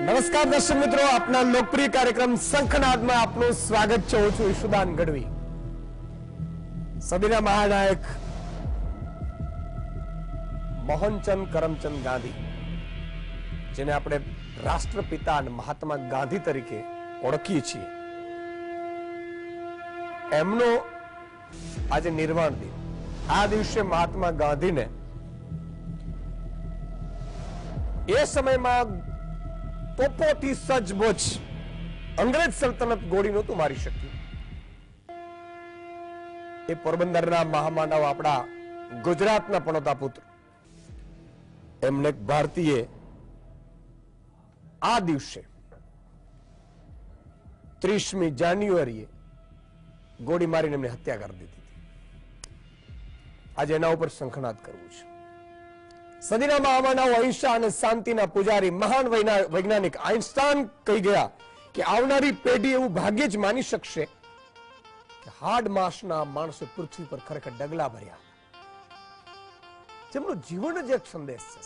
નમસ્કાર દર્શક મિત્રો, આપના લોકપ્રિય કાર્યક્રમ શંખનાદમાં આપનું સ્વાગત છે. હું છું ઈશુદાન ગઢવી. સદીના મહાનાયક મોહનચંદ કરમચંદ ગાંધી, જેને આપણે રાષ્ટ્રપિતા અને મહાત્મા ગાંધી તરીકે ઓળખીએ છીએ, એમનો આજે નિર્વાણ દિન. આ દિવસે મહાત્મા ગાંધીને એ સમયમાં તોપોથી સજ્જબોજ અંગ્રેજ સલ્તનત ગોળી નહોતું મારી શક્યું. એ પોરબંદરના મહામાનવ, આપણા ગુજરાતના પણોતા પુત્ર, એમને ભારતીય આ દિવસે 30મી જાન્યુઆરીએ ગોળી મારીને એમને હત્યા કરી દીધી. આજે એના ઉપર શંખનાદ કરવું છે. સદીના મહામાનવ, અહિંસા અને શાંતિના પૂજારી, મહાન વૈજ્ઞાનિક આઈન્સ્ટાઈન કહી ગયા કે આવનારી પેઢી એવું ભાગ્યે જ માની શકશે કે હાડ માંસના માણસે પૃથ્વી પર ખરેખર ડગલા ભર્યા, જેમનું જીવન જ એક સંદેશ છે.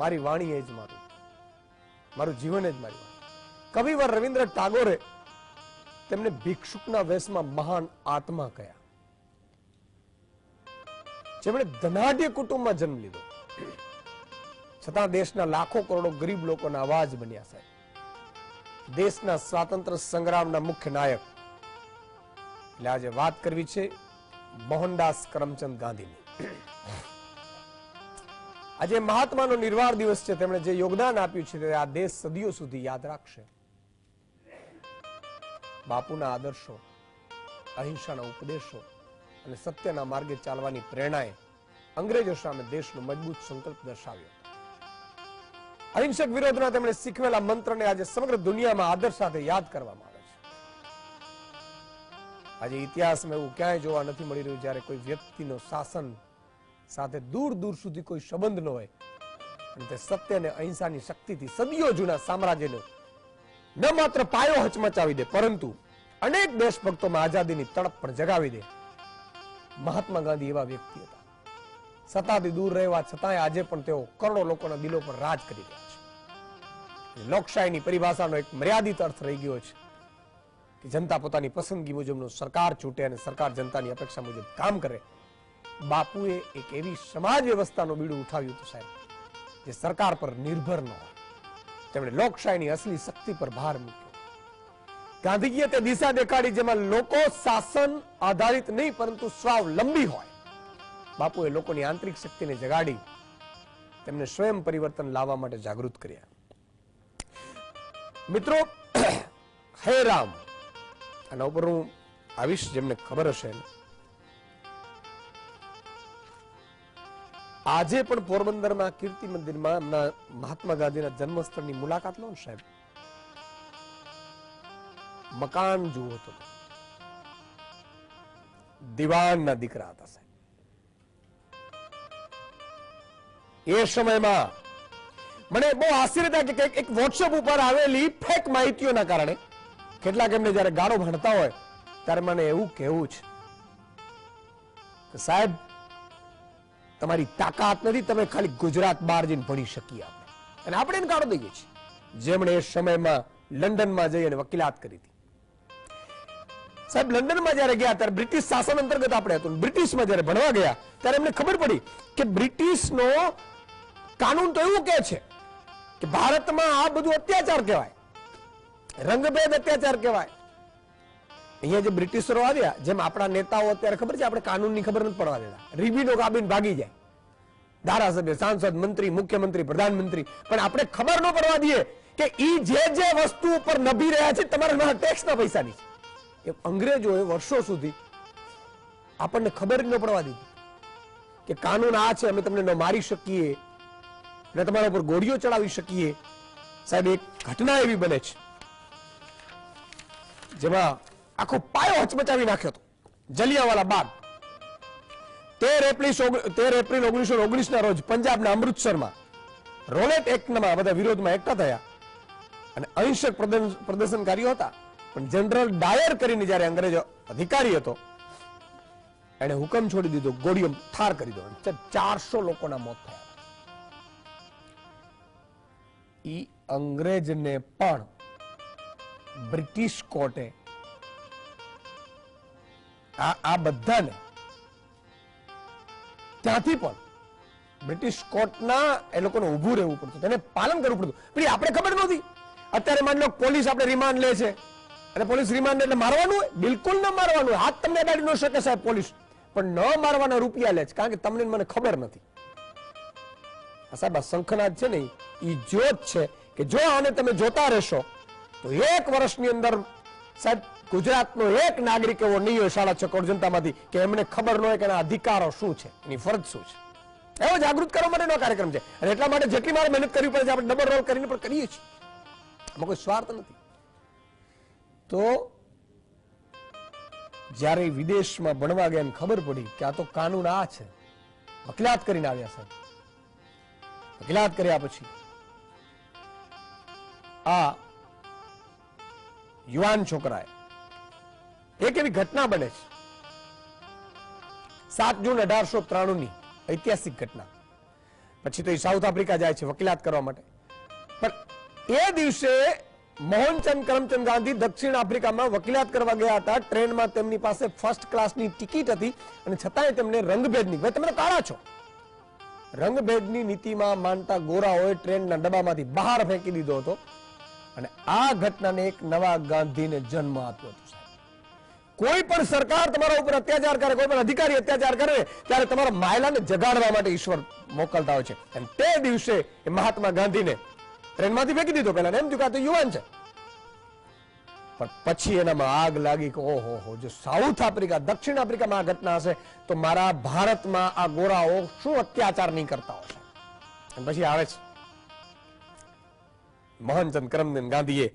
મારી વાણી એ જ મારું જીવન જ મારી વાણી. કવિવર રવિન્દ્ર ટાગોરે તેમને ભિક્ષુકના વેશમાં મહાન આત્મા કહ્યા, જેમણે ધનાઢ્ય કુટુંબમાં જન્મ લીધો, છતાં દેશના લાખો કરોડો ગરીબ લોકોના અવાજ બન્યા. સાહેબ, દેશના સ્વાતંત્ર્ય સંગ્રામના મુખ્ય નાયક. એટલે આજે વાત કરવી છે મોહનદાસ કરમચંદ ગાંધીની. આજે મહાત્માનો નિર્વાણ દિવસ છે. તેમણે જે યોગદાન આપ્યું છે તે આ દેશ સદીઓ સુધી યાદ રાખશે. બાપુના આદર્શો, અહિંસાના ઉપદેશો અને સત્યના માર્ગે ચાલવાની પ્રેરણાએ અંગ્રેજો સામે દેશનો મજબૂત સંકલ્પ દર્શાવ્યો. અહિંસક વિરોધના તેમણે શીખવેલા મંત્રને આજે સમગ્ર દુનિયામાં આદર સાથે યાદ કરવામાં આવે છે. આજે ઇતિહાસમાં એવું ક્યાંય જોવા નથી મળી રહ્યું જ્યારે કોઈ વ્યક્તિનો શાસન સાથે દૂર દૂર સુધી કોઈ સંબંધ ન હોય અને તે સત્ય અને અહિંસાની શક્તિથી સદીઓ જૂના સામ્રાજ્યનો ન માત્ર પાયો હચમચાવી દે, પરંતુ અનેક દેશભક્તોમાં આઝાદીની તડપ પણ જગાવી દે. મહાત્મા ગાંધી એવા વ્યક્તિ હતા. સત્તાથી દૂર રહેવા છતાંય આજે પણ તેઓ કરોડો લોકોના દિલો પર રાજ કરી રહ્યા છે. લોકશાહીની પરિભાષાનો એક મર્યાદિત અર્થ રહી ગયો છે કે જનતા પોતાની પસંદગી મુજબનું સરકાર ચૂંટે અને સરકાર જનતાની અપેક્ષા મુજબ કામ કરે. બાપુએ એક એવી સમાજ વ્યવસ્થાનું બીડું ઉઠાવ્યું હતું સાહેબ, જે સરકાર પર નિર્ભર ન હોય. તેમણે લોકશાહીની અસલી શક્તિ પર ભાર મૂક્યો. ગાંધીજીએ તે દિશા દેખાડી જેમાં લોકો શાસન આધારિત નહીં પરંતુ સ્વાવલંબી હોય. બાપુએ લોકોની આંતરિક શક્તિને જગાડી તેમને સ્વયં પરિવર્તન લાવવા માટે જાગૃત કર્યા. મિત્રો, હે રામ, આના ઉપર હું આવીશ. જેમને ખબર હશે, આજે પણ પોરબંદરમાં કીર્તિ મંદિરમાં એમના મહાત્મા ગાંધીના જન્મસ્થળની મુલાકાત લો ને સાહેબ, મકાન જુઓ તો દિવાનના દીકરા હતા સાહેબ. એ સમયમાં મને બહુ આશ્ચર્ય થાય કે એક વોટ્સએપ ઉપર આવેલી ફેક માહિતીઓના કારણે કેટલાક એમને જયારે ગાળો ભણતા હોય ત્યારે મને એવું કહેવું છે કે સાહેબ, તમારી તાકાત નથી, તમે ખાલી ગુજરાત બહાર જઈને ભણી શકીએ આપણે. અને આપણે એને ગાળો દઈએ છીએ. જેમણે એ સમયમાં લંડનમાં જઈ અને વકીલાત કરી હતી. સાહેબ, લંડનમાં જયારે ગયા ત્યારે બ્રિટિશ શાસન અંતર્ગત આપણે હતું. બ્રિટિશમાં જયારે ભણવા ગયા ત્યારે એમને ખબર પડી કે બ્રિટિશનો કાનૂન તો એવું કહે છે કે ભારતમાં આ બધું અત્યાચાર કહેવાય, રંગભેદ અત્યાચાર કહેવાય. અહીંયા જે બ્રિટિશરો આવ્યા, જેમ આપણા નેતાઓ અત્યારે ખબર છે, આપણે કાનૂનની ખબર નથી પડવા દેતા. રીબીનો કાબીને ભાગી જાય, ધારાસભ્ય, સાંસદ, મંત્રી, મુખ્યમંત્રી, પ્રધાનમંત્રી, પણ આપણે ખબર ન પડવા દઈએ કે ઈ જે વસ્તુ ઉપર નભી રહ્યા છે તમારા ટેક્સના પૈસાની છે. એ અંગ્રેજોએ વર્ષો સુધી આપણને ખબર ન પડવા દીધી કે કાનૂન આ છે, અમે તમને ન મારી શકીએ, ને તમારા ઉપર ગોળીઓ ચડાવી શકીએ. સાહેબ, એક ઘટના એવી બને છે જેમાં આખો પાયો હચમચાવી નાખ્યો હતો. જલિયાવાલા બાગ 13 એપ્રિલ 1919 ના રોજ પંજાબના અમૃતસરમાં રોલેટ એક્ટમાં બધા વિરોધમાં એકઠા થયા અને અહિંસક પ્રદર્શનકારીઓ હતા. પણ જનરલ ડાયર કરીને જયારે અંગ્રેજો અધિકારી હતો, એને હુકમ છોડી દીધો, ગોળીઓ ઠાર કરી દો. 400 લોકોના મોત થયા. ઈ અંગ્રેજને પણ બ્રિટિશ કોર્ટે આ બધાને ત્યાંથી પણ બ્રિટિશ કોર્ટના એ લોકોને ઊભું રહેવું પડતું, તેને પાલન કરવું પડતું. પણ આપણે ખબર નહોતી. અત્યારે માની લો પોલીસ આપણે રિમાન્ડ લે છે અને પોલીસ રિમાન્ડ એટલે મારવાનું હોય? બિલકુલ ન મારવાનું હોય. હાથ તમને અડાડી ન શકે સાહેબ પોલીસ, પણ ન મારવાના રૂપિયા લે છે, કારણ કે તમને મને ખબર નથી. સાહેબ આ શંખનાદ છે ને એ જ્યોત છે કે જો આને તમે જોતા રહેશો તો 1 વર્ષની અંદર સાહેબ ગુજરાતનો એક નાગરિક એવો નહીં હોય 6.5 કરોડ જનતામાંથી કે એમને ખબર ન હોય કે એના અધિકારો શું છે, એની ફરજ શું છે. એવો જાગૃત કરવા માટેનો કાર્યક્રમ છે અને એટલા માટે જેટલી મારે મહેનત કરવી પડે છે આપણે ડબલ રોલ કરીને પણ કરીએ છીએ. આમાં કોઈ સ્વાર્થ નથી. તો જ્યારે વિદેશમાં ભણવા ગયા ખબર પડી કે આ તો કાનૂન આ છે, વકીલાત કરીને આવ્યા સાહેબ. વકીલાત કર્યા પછી આ યુવાન છોકરાએ એક એવી ઘટના બને છે 7 જૂન 1893 ની ઐતિહાસિક ઘટના. પછી તો એ સાઉથ આફ્રિકા જાય છે વકીલાત કરવા માટે. પણ એ દિવસે મોહનચંદ કરમચંદ ગાંધી દક્ષિણ આફ્રિકામાં વકીલાત કરવા ગયા હતા. ટ્રેનમાં તેમની પાસે ફર્સ્ટ ક્લાસની ટિકિટ હતી અને છતાંય તેમને રંગભેદની, ભાઈ તમે તો કાળા છો, રંગભેદની નીતિમાં માનતા ગોરાઓએ ટ્રેનના ડબ્બામાંથી બહાર ફેંકી દીધો હતો. અને આ ઘટનાને એક નવા ગાંધીને જન્મ આપ્યો હતો. કોઈ પણ સરકાર તમારા ઉપર અત્યાચાર કરે, કોઈ પણ અધિકારી અત્યાચાર કરે ત્યારે તમારા માયલાને જગાડવા માટે ઈશ્વર મોકલતા હોય છે. અને તે દિવસે એ મહાત્મા ગાંધીને ટ્રેનમાંથી ફેંકી દીધો. પહેલા એમ થયું કે આ તો યુવાન છે, પણ પછી એનામાં આગ લાગી કે ઓહો, જો સાઉથ આફ્રિકા દક્ષિણ આફ્રિકામાં આ ઘટના હશે તો મારા ભારતમાં આ ગોરાઓ શું અત્યાચાર નહીં કરતા હશે. અને પછી આવે છે મોહનચંદ કરમચંદ ગાંધીએ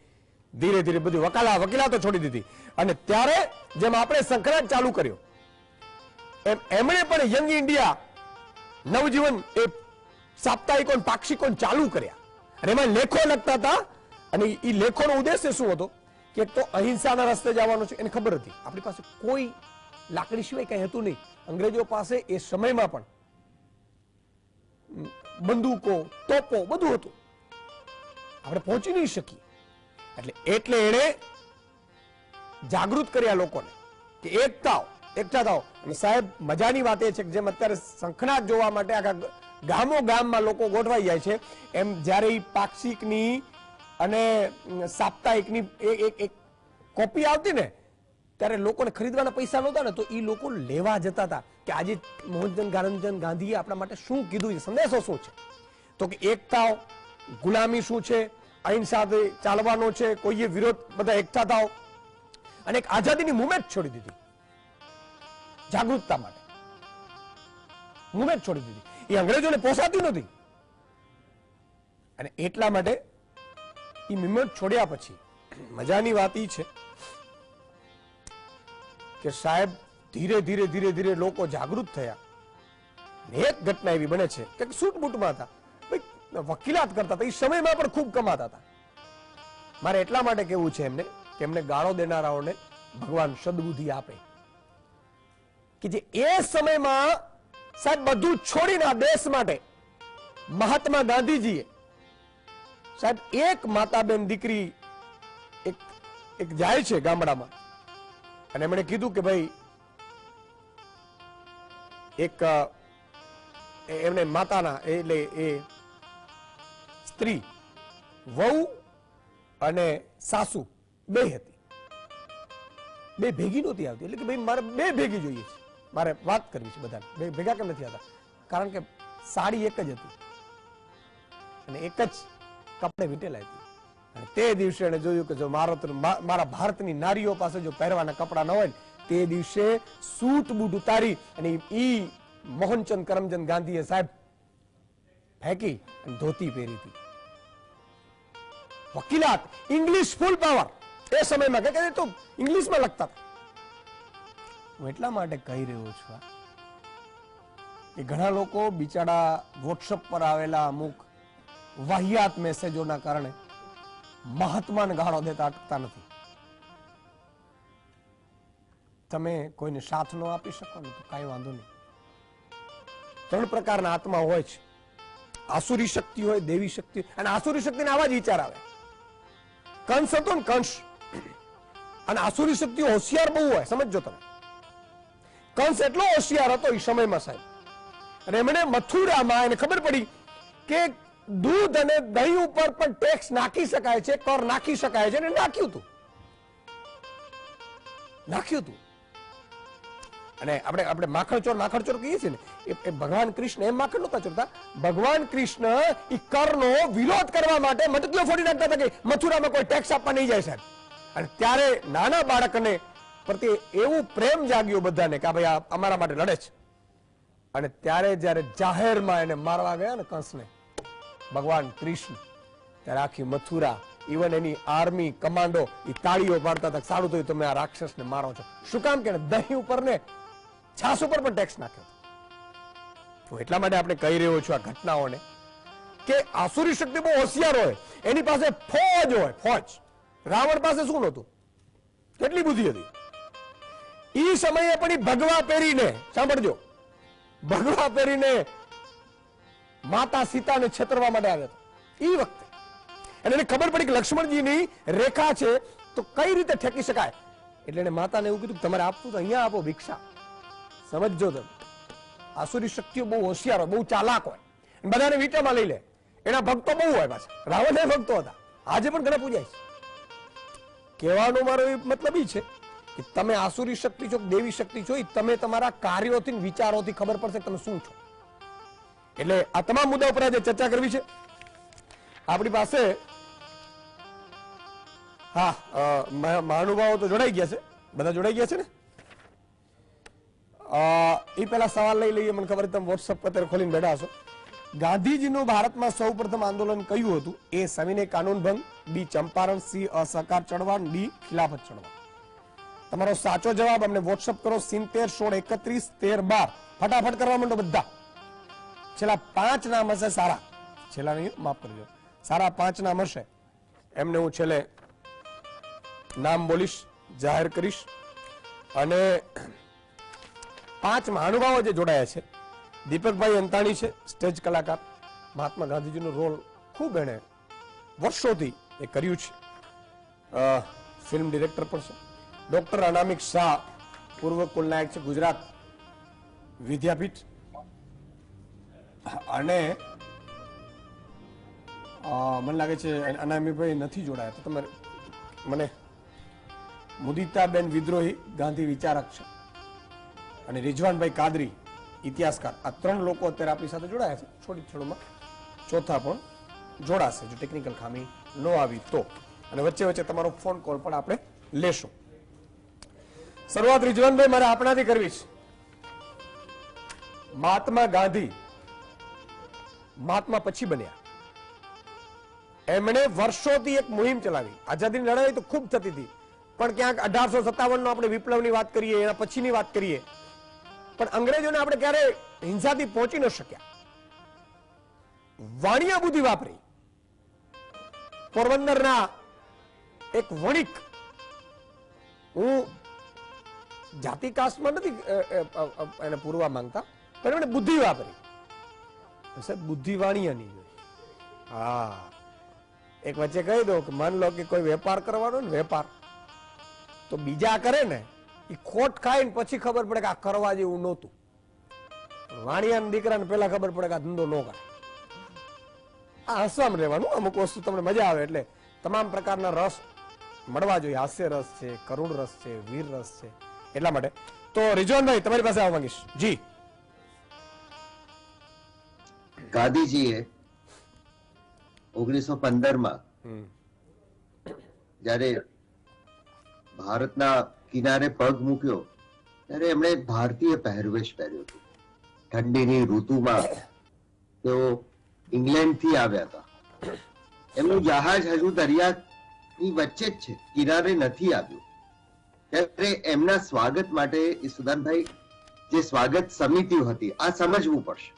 ધીરે ધીરે બધું વકીલાતો છોડી દીધી. અને ત્યારે જેમ આપણે શંખનાદ ચાલુ કર્યો એમ એમણે પણ યંગ ઇન્ડિયા નવજીવન એ સાપ્તાહિકો પાક્ષિકો ચાલુ કર્યા. અને એમાં લેખો લખતા હતા. અને એ લેખોનો ઉદ્દેશ્ય શું હતો કે એક તો અહિંસાના રસ્તે જવાનું છે. એને ખબર હતી આપણી પાસે કોઈ લાકડી સિવાય કઈ હતું નહીં. અંગ્રેજો પાસે એ સમયમાં પણ બંદૂકો, તોપો બધું હતું, આપણે પહોંચી નહીં શકીએ. એટલે એણે જાગૃત કર્યા લોકોને કે એકઠા થાઓ. અને સાહેબ મજાની વાત એ છે કે જેમ અત્યારે શંખનાદ જોવા માટે આખા ગામો ગામમાં લોકો ગોઠવાઈ જાય છે, એમ જ્યારે એ પાક્ષિકની અને સાપ્તાહિકની એક કોપી આવતી ને ત્યારે લોકોને ખરીદવાના પૈસા નહોતા ને, તો એ લોકો લેવા જતા હતા કે આજે મોહનચંદ કરમચંદ ગાંધીએ આપણા માટે શું કીધું છે, સંદેશો શું છે. તો કે એકતા, ગુલામી શું છે, અહિંસાથી ચાલવાનો છે, કોઈએ વિરોધ, બધા એકઠા થાવ. અને એક આઝાદીની મુવમેન્ટ છોડી દીધી, જાગૃતતા માટે મુવમેન્ટ છોડી દીધી. એ અંગ્રેજોને પોસાતી નહોતી. અને એટલા માટે એ મુવમેન્ટ છોડ્યા પછી મજાની વાત એ છે કે સાહેબ ધીરે ધીરે લોકો જાગૃત થયા. એક ઘટના એવી બને છે કે સૂટ બૂટમાં હતા, વકીલાત કરતા હતા, એ સમયમાં પણ ખૂબ કમાતા હતા. મારે એટલા માટે કેવું છે એમને કે એમને ગાળો દેનારાઓને ભગવાન સદબુદ્ધિ આપે કે જે એ સમયમાં સાહેબ બધું છોડીને આ દેશ માટે મહાત્મા ગાંધીજીએ સાહેબ એક માતાબેન દીકરી એક જાય છે ગામડામાં અને એમણે કીધું કે ભાઈ એક એમને માતાના એટલે એ સ્ત્રી, વહુ અને સાસુ બે હતી, બે ભેગી નહોતી આવતી. એટલે કે ભાઈ મારે બે ભેગી જોઈએ છે, મારે વાત કરવી છે બધાને, બે ભેગા કેમ નથી આવતા? કારણ કે સાડી એક જ હતી અને એક જ કપડે વીટેલાઈ હતી. અને તે દિવસે એને જોયું કે જો મારા ભારતની નારીઓ પાસે જો પહેરવાના કપડા ન હોય ને, તે દિવસે સૂટ બૂટ ઉતારી અને ઈ મોહનચંદ કરમચંદ ગાંધીએ સાહેબ ફેંકી અને ધોતી પહેરી હતી. વકીલાત, ઇંગ્લિશ ફૂલ પાવર એ સમયમાં કે તો ઇંગ્લિશમાં લખતા હતા. હું એટલા માટે કહી રહ્યો છું કે ઘણા લોકો બિચારા વોટ્સઅપ પર આવેલા અમુક વાહિયાત મેસેજોના કારણે મહાત્માને ગાળો દેતા અટકતા નથી. તમે કોઈને સાથ ન આપી શકો ને તો કાંઈ વાંધો નહીં. 3 પ્રકારના આત્મા હોય છે. આસુરી શક્તિ હોય, દેવી શક્તિ હોય, અને આસુરી શક્તિને આવા જ વિચાર આવે. કંસ હતો ને, કંસ, અને આસુરી શક્તિ હોશિયાર બહુ હોય, સમજો તમે. કંસ એટલો હોશિયાર હતો એ સમયમાં સાહેબ, અને એમણે મથુરામાં એને ખબર પડી કે દૂધ અને દહીં ઉપર પણ ટેક્સ નાખી શકાય છે, કર નાખી શકાય છે, અને નાખ્યું હતું. અને આપણે માખણ ચોર કહીએ છીએ ને, એ ભગવાન કૃષ્ણ એમ માખણ નહોતા ચોરતા. ભગવાન કૃષ્ણ એ કરનો વિરોધ કરવા માટે મટકીઓ ફોડી નાખતા હતા કે મથુરામાં કોઈ ટેક્સ આપવા નહીં જાય સાહેબ. અને ત્યારે નાના બાળકને પ્રત્યે એવું પ્રેમ જાગ્યો બધાને કે ભાઈ આ અમારા માટે લડે છે. અને ત્યારે જયારે જાહેરમાં એને મારવા ગયા ને કંસને, ભગવાન કૃષ્ણ, ત્યારે આખી મથુરા, ઇવન એની આર્મી, કમાન્ડો એ તાળીઓ પાડતા હતા, સારું થયું તમે આ રાક્ષસને મારો છો. શું કામ કે દહીં ઉપર ને છાસ ઉપર પણ ટેક્સ નાખ્યો. તો એટલા માટે આપણે કહી રહ્યો છું આ ઘટનાઓને કે આસુરી શક્તિ બહુ હોશિયાર હોય, એની પાસે ફોજ હોય, ફોજ. રાવણ પાસે શું નહોતું? કેટલી બુદ્ધિ હતી. એ સમયે પણ એ ભગવા પહેરીને, સાંભળજો, ભગવા પહેરીને માતા સીતાને છેતરવા માટે આવ્યો હતો. એ વખતે એને ખબર પડી કે લક્ષ્મણજીની રેખા છે તો કઈ રીતે ઠેકી શકાય. એટલે એને માતાને એવું કીધું તમારે આપવું તો અહીંયા આપો ભિક્ષા. સમજો તમે, આસુરી શક્તિઓ બહુ હોશિયાર હોય, બહુ ચાલાક હોય, બધાને વીંટામાં લઈ લે. એના ભક્તો બહુ હોય પાછા. રાવણને ભક્તો હતા, આજે પણ ઘણા પૂજાય છે. કહેવાનો મારો મતલબ એ છે કે તમે આસુરી શક્તિ છો, દેવી શક્તિ છો, એ તમે તમારા કાર્યોથી, વિચારોથી ખબર પડશે તમે શું છો. એટલે આ તમામ મુદ્દા ઉપર આજે ચર્ચા કરવી છે આપણી પાસે. હા, મહાનુભાવો તો જોડાઈ ગયા છે, બધા જોડાઈ ગયા છે ને. એ પેલા સવાલ લઈ લઈએ. મને ખબર તમે વોટ્સઅપ પર ખોલીને બેઠા હશો. ગાંધીજીનું ભારતમાં સૌ પ્રથમ આંદોલન કયું હતું? એ સવિનય કાનૂન ભંગ, બી ચંપારણ, સી અસહકાર ચળવળ, ડી ખિલાફત ચળવળ. તમારો સાચો જવાબ અમને વોટ્સઅપ કરો 70 16 31 13 12. ફટાફટ કરવા માંડો બધા. છેલ્લા 5 નામ હશે સારા, છેલ્લા નહીં, માફ કરજો, સારા 5 નામ હશે એમને હું છેલ્લે નામ બોલીશ, જાહેર કરીશ. અને 5 મહાનુભાવો જે જોડાયા છે. દીપકભાઈ અંતાણી છે, સ્ટેજ કલાકાર, મહાત્મા ગાંધીજીનો રોલ ખૂબ એણે વર્ષોથી એ કર્યું છે, ફિલ્મ ડિરેક્ટર પણ છે. ડોક્ટર અનામિક શાહ, પૂર્વ કુલનાયક છે, ગુજરાત વિદ્યાપીઠ. અને મને લાગે છે અનામિકભાઈ નથી જોડાયા, તો તમે મને, મુદિતાબેન વિદ્રોહી, ગાંધી વિચારક છે, અને રિઝવાનભાઈ કાદરી, ઇતિહાસકાર. આ 3 લોકો અત્યારે આપણી સાથે જોડાયા છે. થોડી ક્ષણોમાં ચોથા પણ જોડાશે, જો ટેકનિકલ ખામી ન આવી તો. અને વચ્ચે વચ્ચે તમારો ફોન કોલ પણ આપણે લેશું. શરૂઆત રિઝવાનભાઈ મારે આપણાથી કરવી છે. મહાત્મા ગાંધી મહાત્મા પછી બન્યા. એમણે વર્ષોથી એક મુહિમ ચલાવી. આઝાદીની લડાઈ તો ખૂબ થતી હતી, પણ ક્યાંક 1857 નો આપણે વિપ્લવની વાત કરીએ, એના પછીની વાત કરીએ, પણ અંગ્રેજોને આપણે ક્યારે હિંસાથી પહોંચી ન શક્યા. વાણિયા બુદ્ધિ વાપરી. પોરબંદરના એક વણિક, હું જાતિ કાસ્ટમાં નથી એને પૂરવા માંગતા, પણ એમણે બુદ્ધિ વાપરી. સાહેબ, બુદ્ધિ વાણિયાની જોઈ. હા, એક વચ્ચે કહી દો કે માન લો કે કોઈ વેપાર કરવાનો ને, વેપાર તો બીજા કરે ને, એ ખોટ ખાય ને પછી ખબર પડે કે આ કરવા જેવું નહોતું. વાણિયાના દીકરાને પેલા ખબર પડે કે આ ધંધો ન કરે. આ હસવામાં રહેવાનું. અમુક વસ્તુ તમને મજા આવે એટલે તમામ પ્રકારના રસ મળવા જોઈએ. હાસ્ય રસ છે, કરુણ રસ છે, વીર રસ છે, એટલા માટે. તો રિઝવાનભાઈ તમારી પાસે આવવા માંગીશ. જી. ગાંધીજીએ 1915 જયારે ભારતના કિનારે પગ મૂક્યો ત્યારે એમણે ભારતીય પહેરવેશ પહેર્યો હતો. ઠંડીની ઋતુમાં તેઓ ઇંગ્લેન્ડ થી આવ્યા હતા. એમનું જહાજ હજુ દરિયાની વચ્ચે જ છે, કિનારે નથી આવ્યું. ત્યારે એમના સ્વાગત માટે ઈસુદાનભાઈ જે સ્વાગત સમિતિ હતી, આ સમજવું પડશે.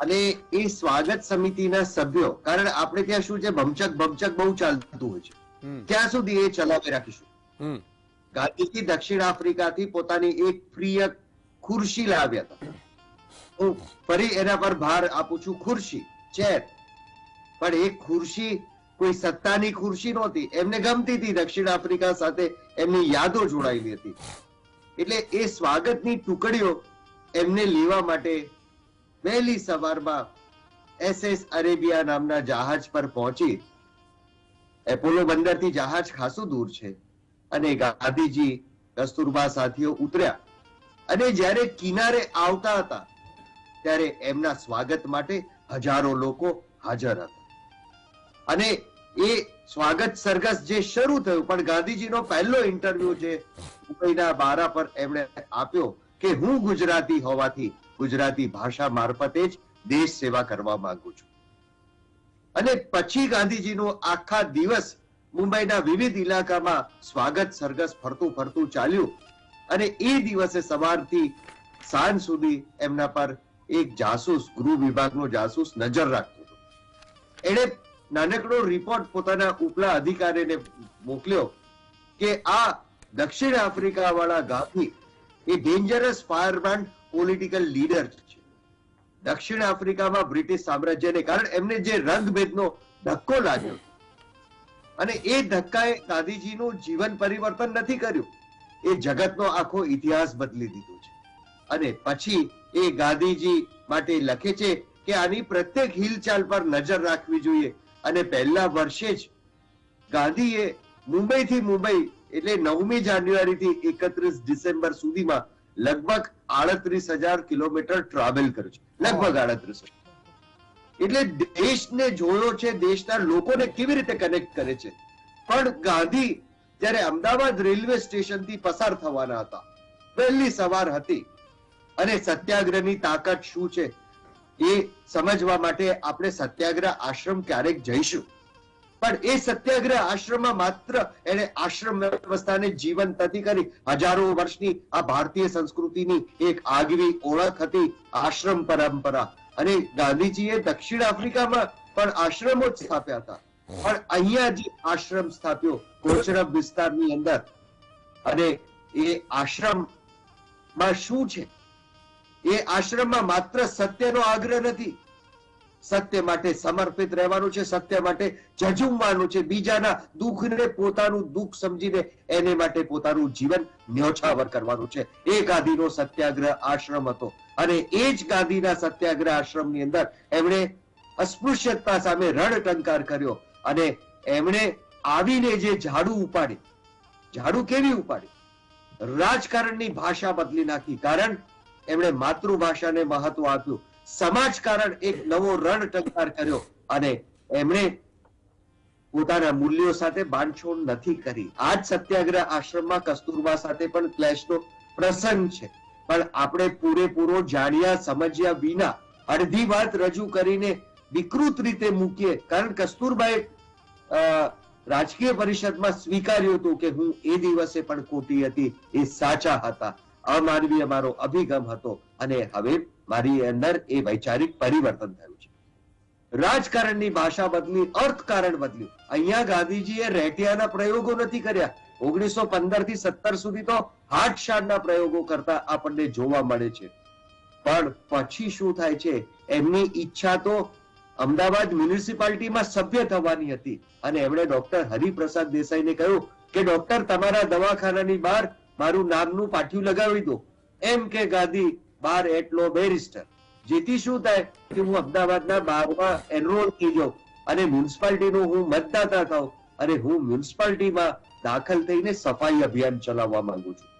અને એ સ્વાગત સમિતિના સભ્યો, કારણ આપણે ત્યાં શું છે, ભમચક બહુ ચાલતું હોય છે, ત્યાં સુધી એ ચલાવી રાખીશું. ગાંધીજી દક્ષિણ આફ્રિકાથી પોતાની એક પ્રિય ખુરશી લાવ્યા હતા, હું ફરી એના પર ભાર આપું છું, ખુરશી, ચેર. પણ એ ખુરશી કોઈ સત્તાની ખુરશી નહોતી, એમને ગમતી હતી, દક્ષિણ આફ્રિકા સાથે એમની યાદો જોડાયેલી હતી. એટલે એ સ્વાગતની ટુકડીઓ એમને લેવા માટે વહેલી સવારમાં SS અરેબિયા નામના જહાજ પર પહોંચી. એપોલો બંદરથી જહાજ ખાસું દૂર છે, અને ગાંધીજી કસ્તુરબા સાથીઓ ઉતર્યા, અને જ્યારે કિનારે આવતા હતા ત્યારે એમના સ્વાગત માટે હજારો લોકો હાજર હતા. અને એ સ્વાગત સરઘસ જે શરૂ થયું, પણ ગાંધીજીનો પહેલો ઇન્ટરવ્યુ જે મુંબઈના બારા પર એમણે આપ્યો કે હું ગુજરાતી હોવાથી ગુજરાતી ભાષા મારફતે જ દેશ સેવા કરવા માંગુ છું. અને પછી ગાંધીજીનો આખા દિવસ મુંબઈના વિવિધ ઇલાકામાં સ્વાગત સરઘસ ફરતું ફરતું ચાલ્યું. અને એ દિવસે સવારથી સાંજ સુધી એમના પર એક જાસૂસ, ગૃહ વિભાગનો જાસૂસ નજર રાખતો હતો. એણે નાનકડો રિપોર્ટ પોતાના ઉપલા અધિકારીને મોકલ્યો કે આ દક્ષિણ આફ્રિકા વાળા ગાંધી એ ડેન્જરસ ફાયરબ્રાન્ડ પોલિટિકલ લીડર છે. દક્ષિણ આફ્રિકામાં બ્રિટિશ સામ્રાજ્યને કારણે એમને જે રંગભેદનો ધક્કો લાગ્યો, અને એ ધક્કાએ ગાંધીજીનું જીવન પરિવર્તન નથી કર્યું, એ જગતનો આખો ઇતિહાસ બદલી દીધો છે. અને પછી એ ગાંધીજી માટે લખે છે કે આની પ્રત્યેક હિલચાલ પર નજર રાખવી જોઈએ. અને પહેલા વર્ષે જ ગાંધીએ મુંબઈથી મુંબઈ એટલે 9મી જાન્યુઆરીથી 31 ડિસેમ્બર સુધીમાં લગભગ 38,000 કિલોમીટર ટ્રાવેલ કર્યું છે. લગભગ 38,000. એટલે દેશને જોયો છે, દેશના લોકોને કેવી રીતે કનેક્ટ કરે છે. પણ ગાંધી જ્યારે અમદાવાદ રેલવે સ્ટેશનથી પસાર થવાના હતા, વહેલી સવાર હતી, અને સત્યાગ્રહની તાકાત શું છે એ સમજવા માટે આપણે સત્યાગ્રહ આશ્રમ ક્યારેક જઈશું. પણ એ સત્યાગ્રહ આશ્રમમાં માત્ર એને આશ્રમ વ્યવસ્થાને જીવંત નથી કરી, હજારો વર્ષની આ ભારતીય સંસ્કૃતિની એક આગવી ઓળખ હતી આશ્રમ પરંપરા. અને ગાંધીજીએ દક્ષિણ આફ્રિકામાં પણ આશ્રમો જ સ્થાપ્યા હતા, પણ અહીંયા જે આશ્રમ સ્થાપ્યો કોચરબ વિસ્તારની અંદર, અને એ આશ્રમમાં શું છે, એ આશ્રમમાં માત્ર સત્યનો આગ્રહ નથી, સત્ય માટે સમર્પિત રહેવાનું છે, સત્ય માટે ઝઝૂમવાનું છે, બીજાના દુઃખને પોતાનું દુઃખ સમજીને એને માટે પોતાનું જીવન ન્યોછાવર કરવાનું છે. એ ગાંધીનો સત્યાગ્રહ આશ્રમ હતો. અને એ જ ગાંધીના સત્યાગ્રહ આશ્રમની અંદર એમણે અસ્પૃશ્યતા સામે રણટંકાર કર્યો, અને એમણે આવીને જે ઝાડુ ઉપાડી, ઝાડુ કેવી ઉપાડી, રાજકારણની ભાષા બદલી નાખી. કારણ એમણે માતૃભાષાને મહત્વ આપ્યું, સમાજકારણ એક નવો રણટંકાર કર્યો, અને એમણે પોતાના મૂલ્યો સાથે બાંધછોડ નથી કરી. આ જ સત્યાગ્રહ આશ્રમમાં કસ્તુરબા સાથે પણ ક્લેશનો પ્રસંગ છે, પણ આપણે પૂરેપૂરો જાણ્યા સમજ્યા વિના અડધી વાત રજૂ કરીને વિકૃત રીતે મૂકીએ. કારણ કસ્તુરબાએ રાજકીય પરિષદમાં સ્વીકાર્યું હતું કે હું એ દિવસે પણ ખોટી હતી, એ સાચા હતા, અમાનવીય મારો અભિગમ હતો, અને હવે મારી અંદર એ વૈચારિક પરિવર્તન થયું છે. રાજકારણની ભાષા બદલી, અર્થકારણ બદલ્યું. અહીંયા ગાંધીજીએ રેટિયાના પ્રયોગો નથી કર્યા. 1915 થી 17 સુધી તો હાથશાળના પ્રયોગો કરતા આપણને જોવા મળે છે. પણ પછી શું થાય છે, એમની ઈચ્છા તો અમદાવાદ મ્યુનિસિપાલિટીમાં સભ્ય થવાની હતી, અને એમણે ડોક્ટર હરિપ્રસાદ દેસાઈને કહ્યું કે ડોક્ટર તમારા દવાખાનાની બહાર મારું નામનું પાટિયું લગાવી દો. એમ કે ગાંધી બાર એટલો બેરિસ્ટર, જેથી શું થાય કે હું અમદાવાદના બારમાં એનરોલ થઈ જાઉં, અને મ્યુનિસિપાલિટીનો હું મતદાતા થાઉં, અને હું મ્યુનિસિપાલિટીમાં દાખલ થઈને સફાઈ અભિયાન ચલાવવા માંગુ છું.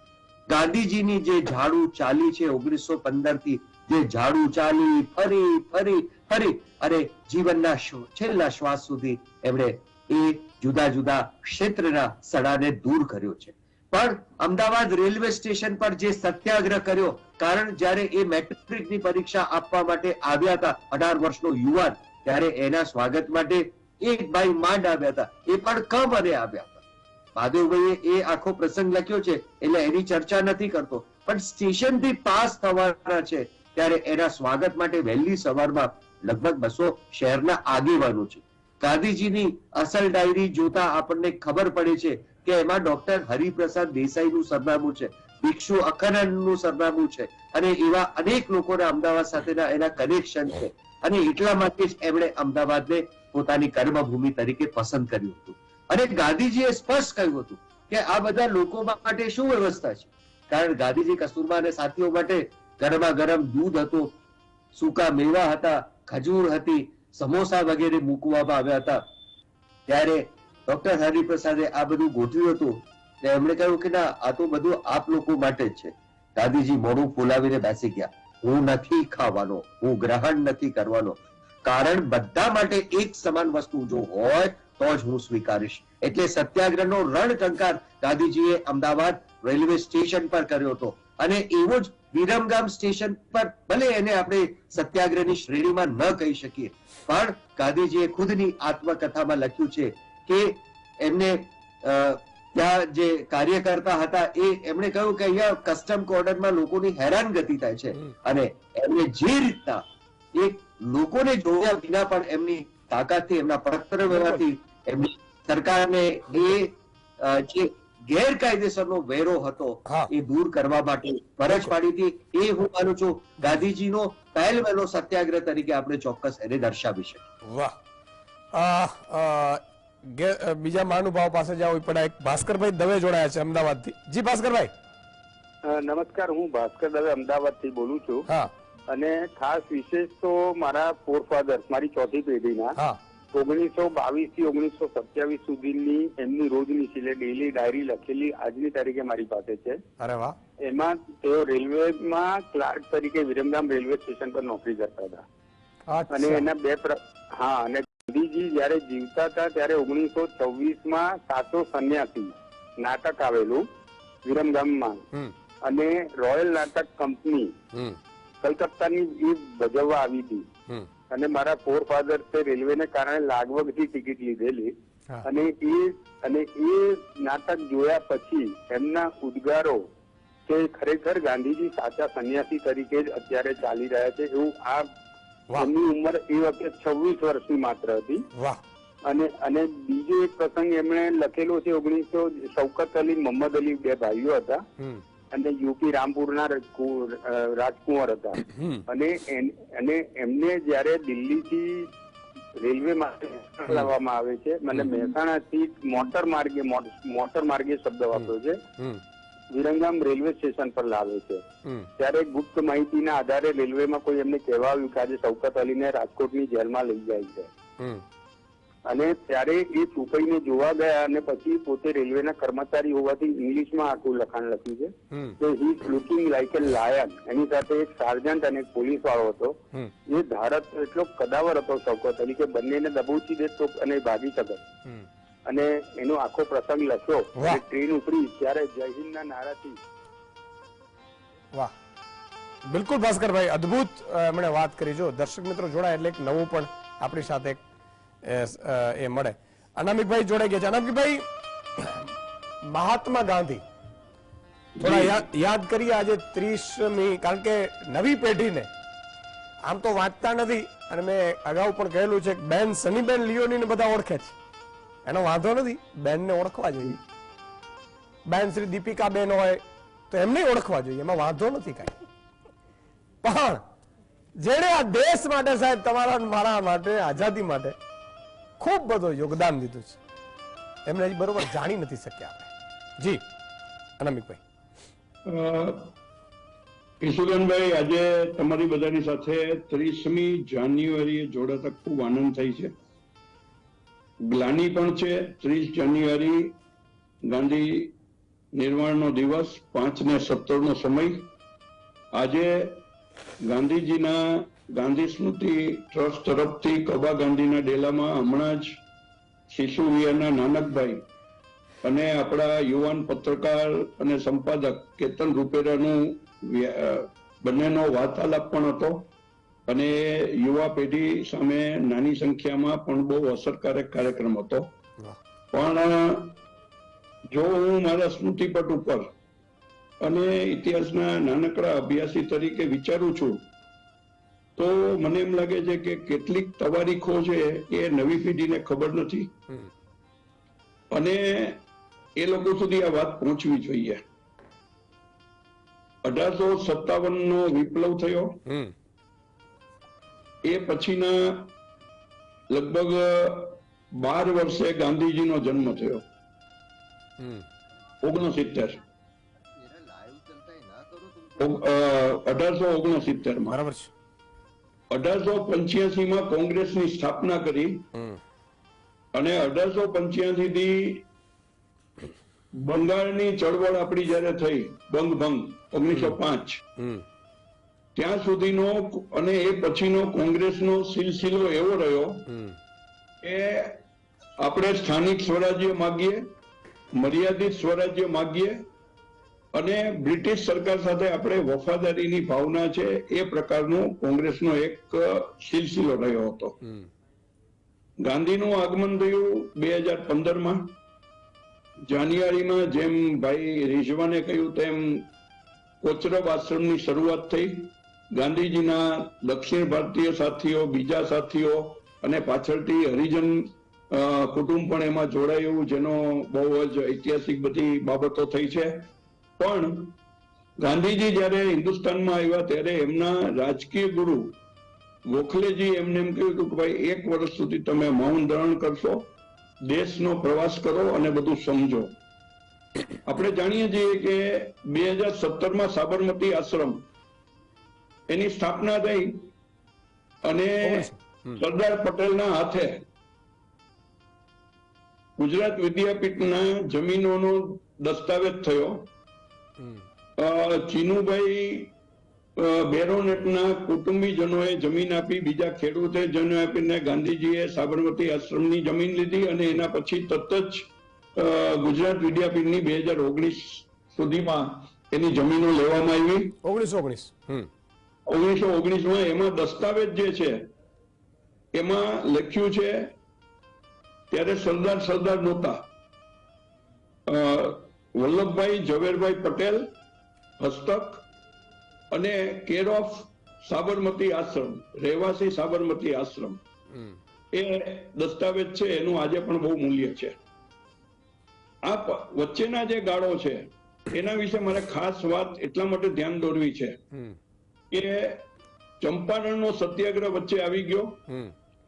ગાંધીજીની જે ઝાડુ ચાલી છે 1915 થી, જે ઝાડુ ચાલી ફરી ફરી ફરી અને જીવનના છેલ્લા શ્વાસ સુધી એમણે એ જુદા જુદા ક્ષેત્રના સડાને દૂર કર્યો છે. પણ અમદાવાદ રેલવે સ્ટેશન પર જે સત્યાગ્રહ કર્યો, કારણ જ્યારે એ મેટ્રિકની પરીક્ષા આપવા માટે આવ્યા હતા 18 વર્ષનો યુવાન, ત્યારે એના સ્વાગત માટે એક ભાઈ માંડ આવ્યા હતા, એ પણ કમ અને આવ્યા હતા. મહાદેવભાઈએ એ આખો પ્રસંગ લખ્યો છે, એટલે એની ચર્ચા નથી કરતો. પણ સ્ટેશનથી પાસ થવાના છે ત્યારે એના સ્વાગત માટે વહેલી સવારમાં લગભગ 200 શહેરના આગેવાનો છે. ગાંધીજીની અસલ ડાયરી જોતા આપણને ખબર પડે છે કે એમાં ડોક્ટર હરિપ્રસાદ દેસાઈનું સરનામું છે, ભિક્ષુ અખંડનું સરનામું છે, અને એવા અનેક લોકોના અમદાવાદ સાથેના એના કનેક્શન છે અને એટલા માટે જ એમણે અમદાવાદને પોતાની કર્મભૂમિ તરીકે પસંદ કર્યું હતું. અને ગાંધીજીએ સ્પષ્ટ કહ્યું હતું કે આ બધા લોકો માટે શું વ્યવસ્થા છે, કારણ ગાંધીજી કસ્તુરબા અને સાથીઓ માટે ગરમા ગરમ દૂધ હતું, સૂકા મેવા હતા, ખજૂર હતી, સમોસા વગેરે મૂકવામાં આવ્યા હતા. ત્યારે ડોક્ટર હરિપ્રસાદે આ બધું ગોઠવ્યું હતું. એમણે કહ્યું કે ના, આ તો બધું આપ લોકો માટે જ છે. ગાંધીજી મોઢું ફૂલાવીને બેસી ગયા. હું નથી ખાવાનો, હું ગ્રહણ નથી કરવાનો, કારણ બધા માટે એક સમાન વસ્તુ જો હોય તો જ હું સ્વીકારીશ. એટલે સત્યાગ્રહનો રણટંકાર ગાંધીજીએ અમદાવાદ રેલવે સ્ટેશન પર કર્યો હતો. અને એવો જ વિરમગામ સ્ટેશન પર, ભલે એને આપણે સત્યાગ્રહની શ્રેણીમાં ન કહી શકીએ, પણ ગાંધીજીએ ખુદની આત્મકથામાં લખ્યું છે કે એમને ત્યાં જે કાર્યકર્તા હતા એમણે કહ્યું કે અહીંયા કસ્ટમ કોર્ડરમાં લોકોની હેરાનગતિ થાય છે અને એમને જે રીતના એ લોકોને જોયા વિના પણ એમની તાકાતથી, એમના પરાક્રમ વ્યવહારથી એમની સરકારને એ જે ગેરકાયદેસરનો વેરો હતો એ દૂર કરવા માટે ફરજ પાડી હતી. એ હું માનું છું ગાંધીજીનો પહેલવેલો સત્યાગ્રહ તરીકે આપણે ચોક્કસ એને દર્શાવી શકીએ. વાહ. બીજા મહાનુભાવ પાસે જવું પડે. ભાસ્કરભાઈ દવે જોડાયા છે અમદાવાદથી. જી ભાસ્કરભાઈ. નમસ્કાર, હું ભાસ્કર દવે અમદાવાદથી બોલું છું. અને ખાસ વિશેષ તો મારા ફોરફાધર્સ, મારી ચોથી પેઢીના 1922 થી 1927 સુધીની એમની રોજની એટલે ડેલી ડાયરી લખેલી આજની તારીખે મારી પાસે છે. અરે વાહ. એમાં તેઓ રેલવેમાં ક્લાર્ક તરીકે વિરમગામ રેલવે સ્ટેશન પર નોકરી કરતા હતા. અને એના અને ગાંધીજી જયારે જીવતા હતા ત્યારે 1926માં સાચો સંન્યાસી નાટક આવેલું વિરમગામમાં, અને રોયલ નાટક કંપની કલકત્તાની એ ભજવવા આવી હતી. અને મારા ફોરફાધર રેલવેને કારણે લાગવગથી ટિકિટ લીધેલી, અને એ નાટક જોયા પછી એમના ઉદ્ગારો કે ખરેખર ગાંધીજી સાચા સંન્યાસી તરીકે જ અત્યારે ચાલી રહ્યા છે એવું. આ એમની ઉંમર એ વખતે 26 વર્ષની માત્ર હતી. અને બીજો એક પ્રસંગ એમણે લખેલો છે શૌકત અલી, મોહમ્મદ અલી, બે ભાઈઓ હતા અને યુપી રામપુરના રાજકુંવર હતા. અને એમને જયારે દિલ્હીથી રેલવે માટે લાવવામાં આવે છે, મને મહેસાણાથી મોટર માર્ગે શબ્દ વાપર્યો છે, વિરમગામ રેલવે સ્ટેશન પર લાવે છે, ત્યારે ગુપ્ત માહિતીના આધારે રેલવેમાં કોઈ એમને કહેવા આવ્યું કે આજે શૌકત અલીને રાજકોટની જેલમાં લઈ જાય છે. અને ત્યારે એ છુપાઈને જોવા ગયા અને પછી પોતે રેલવેના કર્મચારી હોવાથી ઇંગ્લિશમાં આખું લખાણ લખ્યું છે કે he is looking like a lion. એની સાથે એક સાર્જન્ટ અને એક પોલીસ વાળો હતો. એ ધારક એટલો કદાવર હતો શૌકત અલી કે બંનેને દબોચી દે તો અને ભાગી શકે. અને એનો આખો પ્રસંગ લખ્યો. ટ્રેન ઉપડી ત્યારે જય હિન્દના નારાથી. વાહ, બિલકુલ ભાસ્કરભાઈ, અદભુત એમણે વાત કરી. જો દર્શક મિત્રો જોડાય એટલે એક નવું પણ આપણી સાથે એ મળે. અનામિકભાઈ જોડાઈ ગયા છે. અનામિકભાઈ, મહાત્મા ગાંધી થોડા યાદ કરીએ આજે 30મી, કારણ કે નવી પેઢીને આમ તો વાંચતા નથી, અને મેં અગાઉ પણ કહેલું છે કે બેન સનીબેન લિયોની બધા ઓળખે છે, એનો વાંધો નથી, બેનને ઓળખવા જોઈએ. બેન શ્રી દીપિકા બેન હોય તો એમને ઓળખવા જોઈએ, એમાં વાંધો નથી કઈ. પણ જેણે આ દેશ માટે, સાહેબ તમારા મારા માટે, આઝાદી માટે ખૂબ બધું યોગદાન દીધું છે, એમને હજી બરોબર જાણી નથી શક્યા આપણે. જી અનામિકભાઈ. ઈશુદાનભાઈ, આજે તમારી બધાની સાથે 30મી જાન્યુઆરીએ જોડાતા ખૂબ આનંદ થાય છે, ગ્લાની પણ છે. 30 જાન્યુઆરી ગાંધી નિર્વાણનો દિવસ, 5 ને 17નો સમય. આજે ગાંધીજીના ગાંધી સ્મૃતિ ટ્રસ્ટ તરફથી કબા ગાંધીના ડેલામાં હમણાં જ શિશુ વિહારના નાનકભાઈ અને આપણા યુવાન પત્રકાર અને સંપાદક કેતન રૂપેરાનું બંનેનો વાર્તાલાપ પણ હતો. અને યુવા પેઢી સામે નાની સંખ્યામાં પણ બહુ અસરકારક કાર્યક્રમ હતો. પણ જો હું મારા સ્મૃતિપટ ઉપર અને ઇતિહાસના નાનકડા અભ્યાસી તરીકે વિચારું છું તો મને એમ લાગે છે કે કેટલીક તવારીખો છે એ નવી પેઢીને ખબર નથી, અને એ લોકો સુધી આ વાત પહોંચવી જોઈએ. 1857 વિપ્લવ થયો. એ પછીના લગભગ 12 વર્ષે ગાંધીજીનો જન્મ થયો. 69 1869 માં. બરાબર છે. 1885 માં કોંગ્રેસની સ્થાપના કરી અને 1885 થી બંગાળની ચળવળ આપણી જયારે થઈ બંગભંગ 1905 ત્યાં સુધીનો અને એ પછીનો કોંગ્રેસનો સિલસિલો એવો રહ્યો કે આપણે સ્થાનિક સ્વરાજ્ય માગીએ, મર્યાદિત સ્વરાજ્ય માગીએ અને બ્રિટિશ સરકાર સાથે આપણે વફાદારીની ભાવના છે એ પ્રકારનો કોંગ્રેસનો એક સિલસિલો રહ્યો હતો. ગાંધીનું આગમન થયું 2015 માં. જાન્યુઆરીમાં જેમ ભાઈ રિઝવાને કહ્યું તેમ કોચરબ આશ્રમની શરૂઆત થઈ. ગાંધીજીના દક્ષિણ ભારતીય સાથીઓ, બીજા સાથીઓ અને પાછળથી હરિજન કુટુંબ પણ એમાં જોડાયું, જેનો બહુ જ ઐતિહાસિક બધી બાબતો થઈ છે. પણ ગાંધીજી જયારે હિન્દુસ્તાનમાં આવ્યા ત્યારે એમના રાજકીય ગુરુ ગોખલેજી એમને એમ કહ્યું હતું કે ભાઈ 1 વર્ષ સુધી તમે મૌન ધારણ કરશો, દેશનો પ્રવાસ કરો અને બધું સમજો. આપણે જાણીએ છીએ કે 2017 માં સાબરમતી આશ્રમ એની સ્થાપના થઈ અને સરદાર પટેલના હાથે ગુજરાત વિદ્યાપીઠના જમીનોનો દસ્તાવેજ થયો. ચીનુભાઈ બેરોનેટના કુટુંબીજનોએ જમીન આપી, બીજા ખેડૂતે જમીન આપીને ગાંધીજીએ સાબરમતી આશ્રમની જમીન લીધી અને એના પછી તરત જ ગુજરાત વિદ્યાપીઠની 2019 સુધીમાં એની જમીનો લેવામાં આવી. 1919 માં એમાં દસ્તાવેજ જે છે એમાં લખ્યું છે ત્યારે સરદાર નહોતા. વલ્લભભાઈ ઝવેરભાઈ પટેલ હસ્તક અને કેર ઓફ સાબરમતી આશ્રમ, રહેવાસી સાબરમતી આશ્રમ, એ દસ્તાવેજ છે એનું આજે પણ બહુ મૂલ્ય છે. આ વચ્ચેના જે ગાળો છે એના વિશે મારે ખાસ વાત એટલા માટે ધ્યાન દોરવી છે કે ચંપારણનો સત્યાગ્રહ વચ્ચે આવી ગયો,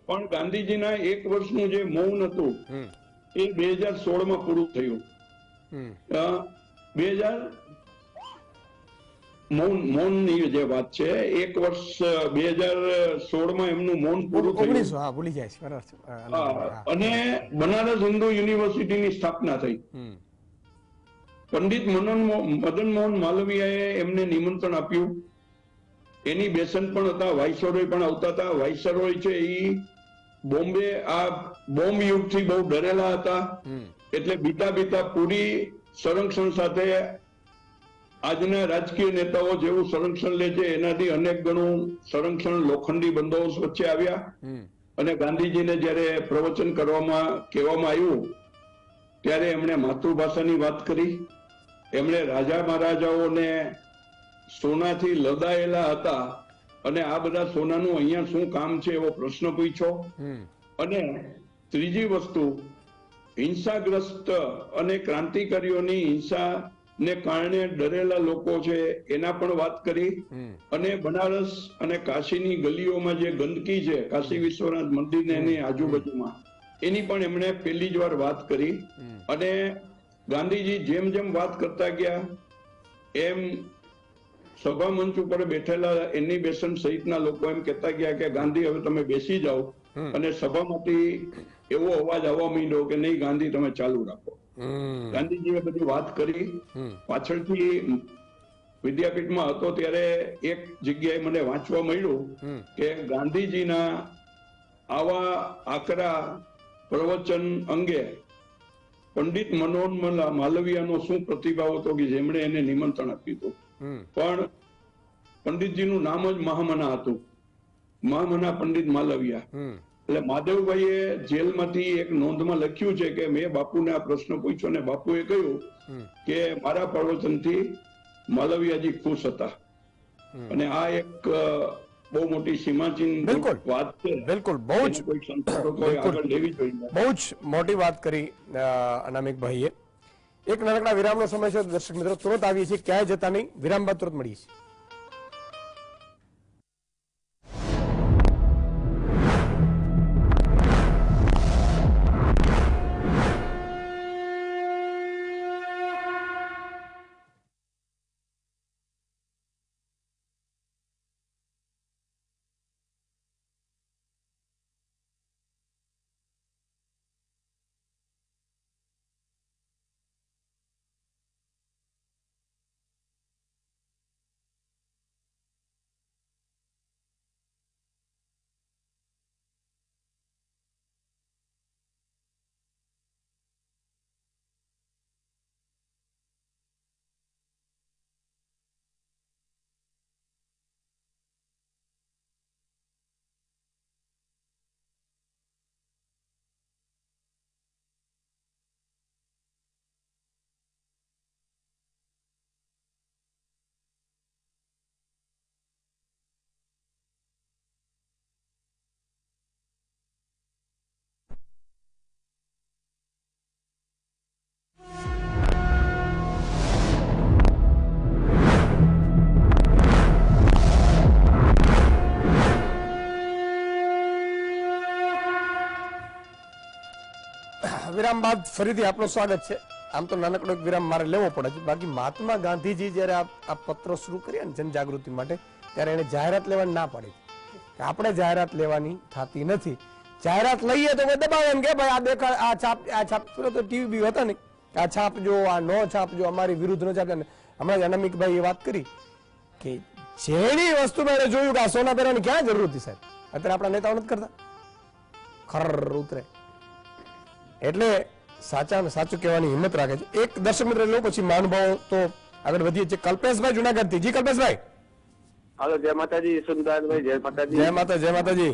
પણ ગાંધીજીના 1 વર્ષનું જે મૌન હતું એ 2016 માં પૂરું થયું. 2000 મૌનની જે વાત છે 1 વર્ષ 2016 માં એમનું મૌન પૂરું થયું. અને બનારસ હિન્દુ યુનિવર્સિટીની સ્થાપના થઈ. પંડિત મદન મોહન માલવીયાએ એમને નિમંત્રણ આપ્યું. એની બેસન પણ હતા, વાઇસરોય પણ આવતા હતા. વાઇસરોય છે એ બોમ્બે આ બોમ્બ યુગથી બહુ ડરેલા હતા, એટલે બીતા પૂરી સંરક્ષણ સાથે આજના રાજકીય નેતાઓ જેવું સંરક્ષણ લે છે એનાથી અનેક ગણું સંરક્ષણ લોખંડી બંદોબસ્ત વચ્ચે આવ્યા. અને ગાંધીજીને જયારે પ્રવચન કહેવામાં આવ્યું ત્યારે એમણે માતૃભાષાની વાત કરી. એમણે રાજા મહારાજાઓને સોનાથી લદાયેલા હતા અને આ બધા સોનાનું અહીંયા શું કામ છે એવો પ્રશ્ન પૂછ્યો. અને ત્રીજી વસ્તુ, હિંસાગ્રસ્ત અને ક્રાંતિકારીઓની હિંસા ને કારણે ડરેલા લોકો છે એના પણ વાત કરી. અને બનારસ અને કાશીની ગલીઓમાં જે ગંદકી છે, કાશી વિશ્વનાથ મંદિર ને એની આજુબાજુમાં, એની પણ એમણે પહેલી જ વાર વાત કરી. અને ગાંધીજી જેમ જેમ વાત કરતા ગયા એમ સભા મંચ ઉપર બેઠેલા એની બેસન સહિતના લોકો એમ કહેતા ગયા કે ગાંધી હવે તમે બેસી જાઓ. અને સભામાંથી એવો અવાજ આવવા માંડ્યો કે નહીં ગાંધી તમે ચાલુ રાખો. ગાંધીજીએ બધી વાત કરી. પાછળથી વિદ્યાપીઠમાં હતો ત્યારે એક જગ્યાએ મને વાંચવા મળ્યું કે ગાંધીજીના આવા આકરા પ્રવચન અંગે પંડિત મનોહર માલવીયાનો શું પ્રતિભાવ હતો કે જેમણે એને નિમંત્રણ આપ્યું હતું. પણ પંડિતજીનું નામ જ મહામના હતું, મહામના પંડિત માલવીયા. એટલે માધવભાઈએ જેલમાંથી એક નોંધમાં લખ્યું છે કે મેં બાપુને આ પ્રશ્ન પૂછ્યો અને બાપુએ કહ્યું કે મારા પ્રવચનથી માલવીયાજી ખુશ હતા. અને આ એક બહુ મોટી સીમાચીન વાત છે. બિલકુલ બહુ જ મોટી વાત કરી અનામિકભાઈએ. એક નાનકડા વિરામનો સમય છે દર્શક મિત્રો, તુરંત આવીએ છીએ, ક્યાંય જતા નહીં, વિરામ બાદ તુરંત મળીએ છીએ. વિરામ બાદ ફરીથી આપનું સ્વાગત છે. આમ તો નાનકડો એક વિરામ મારે લેવો પડે છે, બાકી મહાત્મા ગાંધીજી જયારે આ પત્રો શરૂ કર્યા ને જનજાગૃતિ માટે, ત્યારે એને જાહેરાત લેવાની ના પાડી કે આપણે જાહેરાત લેવાની થતી નથી. જાહેરાત લઈએ તો દબાવે એમ કે ભાઈ આ દેખાડ, આ છાપ તો ટીવી બી હતા ને, આ છાપજો, આ નો છાપજો, અમારી વિરુદ્ધ નો છાપજો. હમણાં અનામિકભાઈ એ વાત કરી કે જેની વસ્તુ મેં જોયું કે આ સોના પહેરવાની ક્યાં જરૂર હતી સાહેબ, અત્યારે આપણા નેતાઓ નથી કરતા, ખર ઉતરે. એટલે સાચા સાચું કહેવાની હિંમત રાખે છે. એક દર્શક મિત્ર લો, પછી મહાનુભાવો તો આગળ વધીએ છીએ. કલ્પેશભાઈ જુનાગઢથી. જી કલ્પેશભાઈ. હાલો, જય માતાજી સુંદરભાઈ. જય માતાજી. જય માતા, જય માતાજી.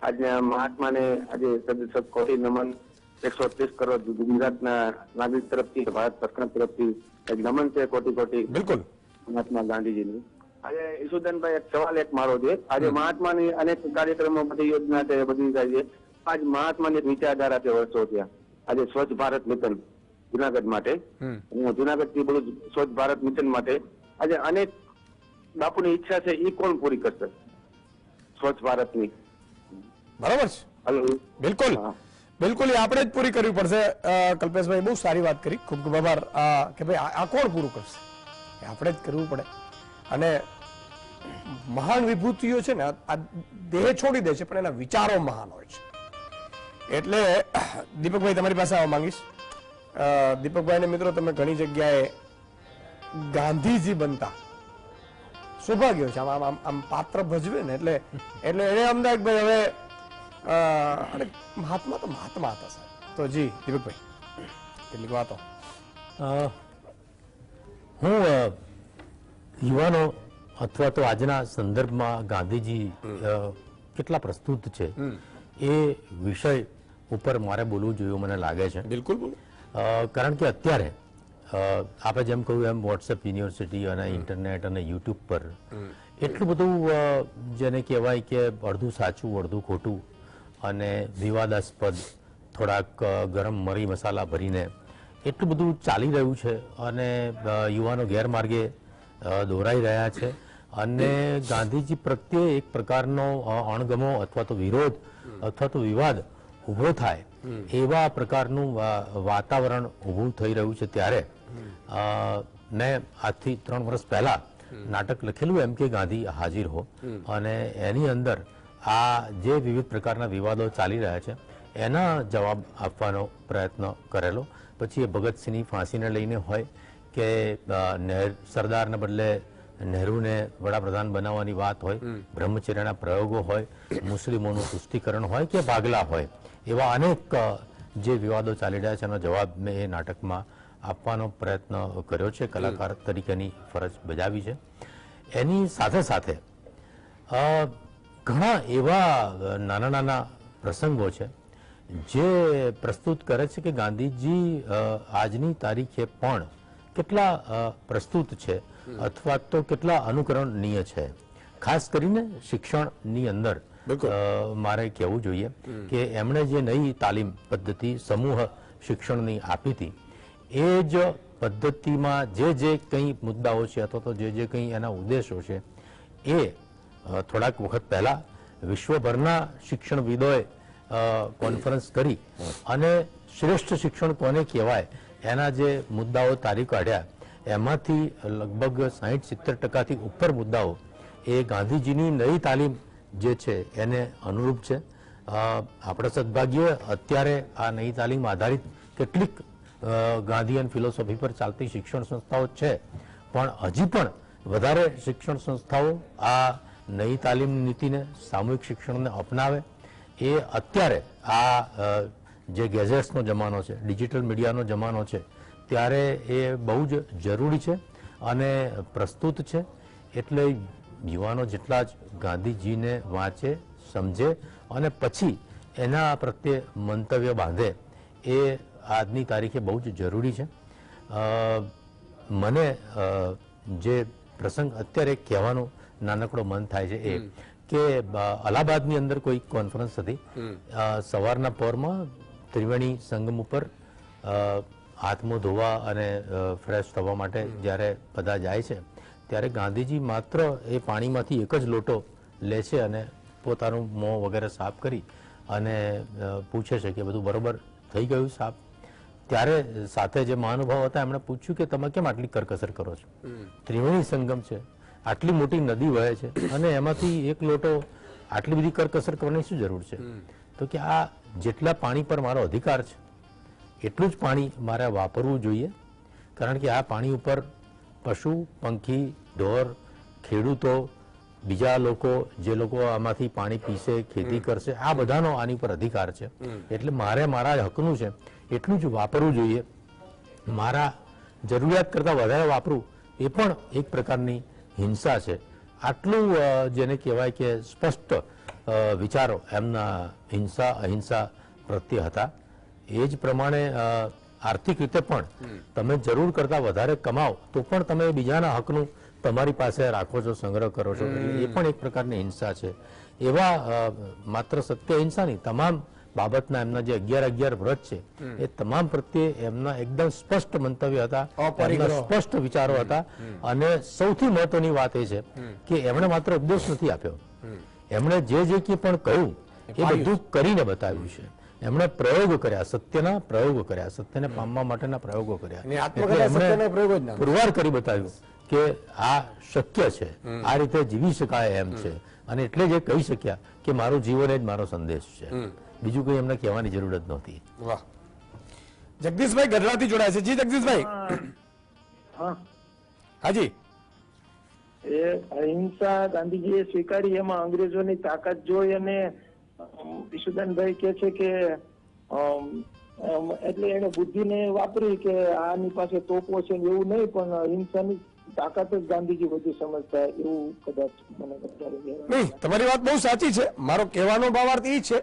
આજે મહાત્માને આજે સદસદ કોટી નમન. 130 કરોડ ગુજરાતના નાગરિક તરફથી, ભારત સરકાર તરફથી એક નમન છે, કોટી કોટી. બિલકુલ. મહાત્મા ગાંધીજીની. આજે ઈસુદાનભાઈ એક સવાલ એક મારો છે. આજે મહાત્માની અનેક કાર્યક્રમો, બધી યોજના છે, બધી થાય છે. આજ મહાત્માની વિચારધારા છે વર્ષો ત્યાં. આજે સ્વચ્છ ભારત મિશન જુનાગઢ માટે, હું જુનાગઢ થી બોલું, સ્વચ્છ ભારત મિશન માટે આજે અનેક બાપુની ઈચ્છા છે, એ કોણ પૂરી કરશે સ્વચ્છ ભારતની? બરાબર છે. હલો, બિલકુલ બિલકુલ, એ આપણે જ પૂરી કરવી પડશે. કલ્પેશભાઈ બહુ સારી વાત કરી, ખૂબ ખૂબ આભાર. કે ભાઈ આ કોણ પૂરું કરશે, એ આપણે જ કરવું પડે. અને મહાન વિભૂતિઓ છે ને આ દેહ છોડી દે છે, પણ એના વિચારો મહાન હોય છે. એટલે દીપકભાઈ તમારી પાસે આવવા માંગીશ. દીપકભાઈ ને મિત્રો, તમે ઘણી જગ્યાએ ગાંધીજી બનતા સૌભાગ્ય છે, આમ પાત્ર ભજવે ને, એટલે એને અમદાવાદ ભાઈ હવે મહાત્મા તો મહાત્મા હતા સાહેબ. તો જી દીપકભાઈ, કેટલીક વાતો. હું યુવાનો અથવા તો આજના સંદર્ભમાં ગાંધીજી કેટલા પ્રસ્તુત છે એ વિષય ઉપર મારે બોલવું જોઈએ મને લાગે છે. બિલકુલ. કારણ કે અત્યારે આપણે જેમ કહ્યું એમ વોટ્સએપ યુનિવર્સિટી અને ઇન્ટરનેટ અને યુટ્યુબ પર એટલું બધું જેને કહેવાય કે અડધું સાચું અડધું ખોટું અને વિવાદાસ્પદ, થોડાક ગરમ મરી મસાલા ભરીને એટલું બધું ચાલી રહ્યું છે અને યુવાનો ગેરમાર્ગે દોરાઈ રહ્યા છે. અને ગાંધીજી પ્રત્યે એક પ્રકારનો અણગમો અથવા તો વિરોધ અથવા તો વિવાદ ઉભો થાય એવા પ્રકારનું વાતાવરણ ઊભું થઈ રહ્યું છે. ત્યારે મેં આજથી 3 વર્ષ પહેલા નાટક લખેલું એમ કે ગાંધી હાજર હો, અને એની અંદર આ જે વિવિધ પ્રકારના વિવાદો ચાલી રહ્યા છે એના જવાબ આપવાનો પ્રયત્ન કરેલો. પછી એ ભગતસિંહની ફાંસીને લઈને હોય કે સરદારને બદલે નહેરુને વડાપ્રધાન બનાવવાની વાત હોય, બ્રહ્મચર્યના પ્રયોગો હોય, મુસ્લિમોનું તુષ્ટિકરણ હોય કે ભાગલા હોય, એવા અનેક જે વિવાદો ચાલી રહ્યા છે એનો જવાબ મેં એ નાટકમાં આપવાનો પ્રયત્ન કર્યો છે, કલાકાર તરીકેની ફરજ બજાવી છે. એની સાથે સાથે ઘણા એવા નાના નાના પ્રસંગો છે જે પ્રસ્તુત કરે છે કે ગાંધીજી આજની તારીખે પણ કેટલા પ્રસ્તુત છે અથવા તો કેટલા અનુકરણનીય છે. ખાસ કરીને શિક્ષણની અંદર મારે કહેવું જોઈએ કે એમણે જે નવી તાલીમ પદ્ધતિ સમૂહ શિક્ષણની આપી હતી એ જ પદ્ધતિમાં જે કંઈ મુદ્દાઓ છે અથવા તો જે કંઈ એના ઉદ્દેશો છે એ થોડાક વખત પહેલા વિશ્વભરના શિક્ષણવિદોએ કોન્ફરન્સ કરી અને શ્રેષ્ઠ શિક્ષણ કોને કહેવાય એના જે મુદ્દાઓ તારી કાઢ્યા એમાંથી લગભગ 60-70% ઉપર મુદ્દાઓ એ ગાંધીજીની નવી તાલીમ જે છે એને અનુરૂપ છે. આપણે સદભાગ્યે અત્યારે આ નવી તાલીમ આધારિત કેટલીક ગાંધીયન ફિલોસોફી પર ચાલતી શિક્ષણ સંસ્થાઓ છે, પણ હજી પણ વધારે શિક્ષણ સંસ્થાઓ આ નવી તાલીમ નીતિને સામૂહિક શિક્ષણને અપનાવે. એ અત્યારે આ જે ગેજેટ્સનો જમાનો છે, ડિજિટલ મીડિયાનો જમાનો છે, ત્યારે એ બહુ જ જરૂરી છે અને પ્રસ્તુત છે. એટલે યુવાનો જેટલા જ ગાંધીજીને વાંચે, સમજે અને પછી એના પ્રત્યે મંતવ્ય બાંધે એ આજની તારીખે બહુ જ જરૂરી છે. મને જે પ્રસંગ અત્યારે કહેવાનું નાનકડો મન થાય છે એ કે અલ્હાબાદની અંદર કોઈ કોન્ફરન્સ હતી. સવારના પહોરમાં ત્રિવેણી સંગમ ઉપર હાથ મોં ધોવા અને ફ્રેશ થવા માટે જ્યારે બધા જાય છે ત્યારે ગાંધીજી માત્ર એ પાણીમાંથી એક જ લોટો લે છે અને પોતાનું મોં વગેરે સાફ કરી અને પૂછે છે કે બધું બરોબર થઈ ગયું સાફ. ત્યારે સાથે જે મહાનુભાવ હતા એમણે પૂછ્યું કે તમે કેમ આટલી કરકસર કરો છો? ત્રિવેણી સંગમ છે, આટલી મોટી નદી વહે છે અને એમાંથી એક લોટો આટલી બધી કરકસર કરવાની શું જરૂર છે? તો કે આ જેટલા પાણી પર મારો અધિકાર છે એટલું જ પાણી મારે વાપરવું જોઈએ, કારણ કે આ પાણી ઉપર પશુ, પંખી, ઢોર, ખેડૂતો, બીજા લોકો જે લોકો આમાંથી પાણી પીશે, ખેતી કરશે, આ બધાનો આની ઉપર અધિકાર છે. એટલે મારે મારા હકનું છે એટલું જ વાપરવું જોઈએ. મારા જરૂરિયાત કરતાં વધારે વાપરવું એ પણ એક પ્રકારની હિંસા છે. આટલું જેને કહેવાય કે સ્પષ્ટ વિચારો એમના હિંસા અહિંસા પ્રત્યે હતા. એ જ પ્રમાણે આર્થિક રીતે પણ તમે જરૂર કરતાં વધારે કમાઓ તો પણ તમે બીજાના હકનું તમારી પાસે રાખો છો, સંગ્રહ કરો છો, એ પણ એક પ્રકારની હિંસા છે. એવા માત્ર સત્ય હિંસા નહીં, તમામ બાબતના એમના જે 11-11 વ્રત છે એ તમામ પ્રત્યે એમના એકદમ સ્પષ્ટ મંતવ્ય હતા, સ્પષ્ટ વિચારો હતા. અને સૌથી મહત્વની વાત એ છે કે એમણે માત્ર ઉપદેશ નથી આપ્યો, એમણે જે કંઈ પણ કહ્યું એ બધું કરીને બતાવ્યું છે. એમણે પ્રયોગ કર્યા, સત્યના પ્રયોગો કર્યા, સત્યને પામવા માટેના પ્રયોગો કર્યા. પુરવાર કરી બતાવ્યું કે આ શક્ય છે, આ રીતે જીવી શકાય એમ છે. અને એટલે જ એ કહી શક્યા કે મારું જીવન જ મારો સંદેશ છે, બીજું કોઈ એમને કહેવાની જરૂર જ નહોતી. વાહ. જગદીશભાઈ ગઢડાથી જોડાય છે. જી જગદીશભાઈ. હાજી. એ અહિંસા ગાંધીજીએ સ્વીકારી, એમાં અંગ્રેજોની તાકાત જોઈ અને ઈશુદાનભાઈ કે છે કે એટલે એને બુદ્ધિને વાપરી કે આની પાસે તોપો છે એવું નહીં, પણ અહિંસાની તાકાત જ ગાંધીજી વધુ સમજતા એવું કદાચ મને નહીં. તમારી વાત બહુ સાચી છે. મારો કહેવાનો ભાવાર્થ એ છે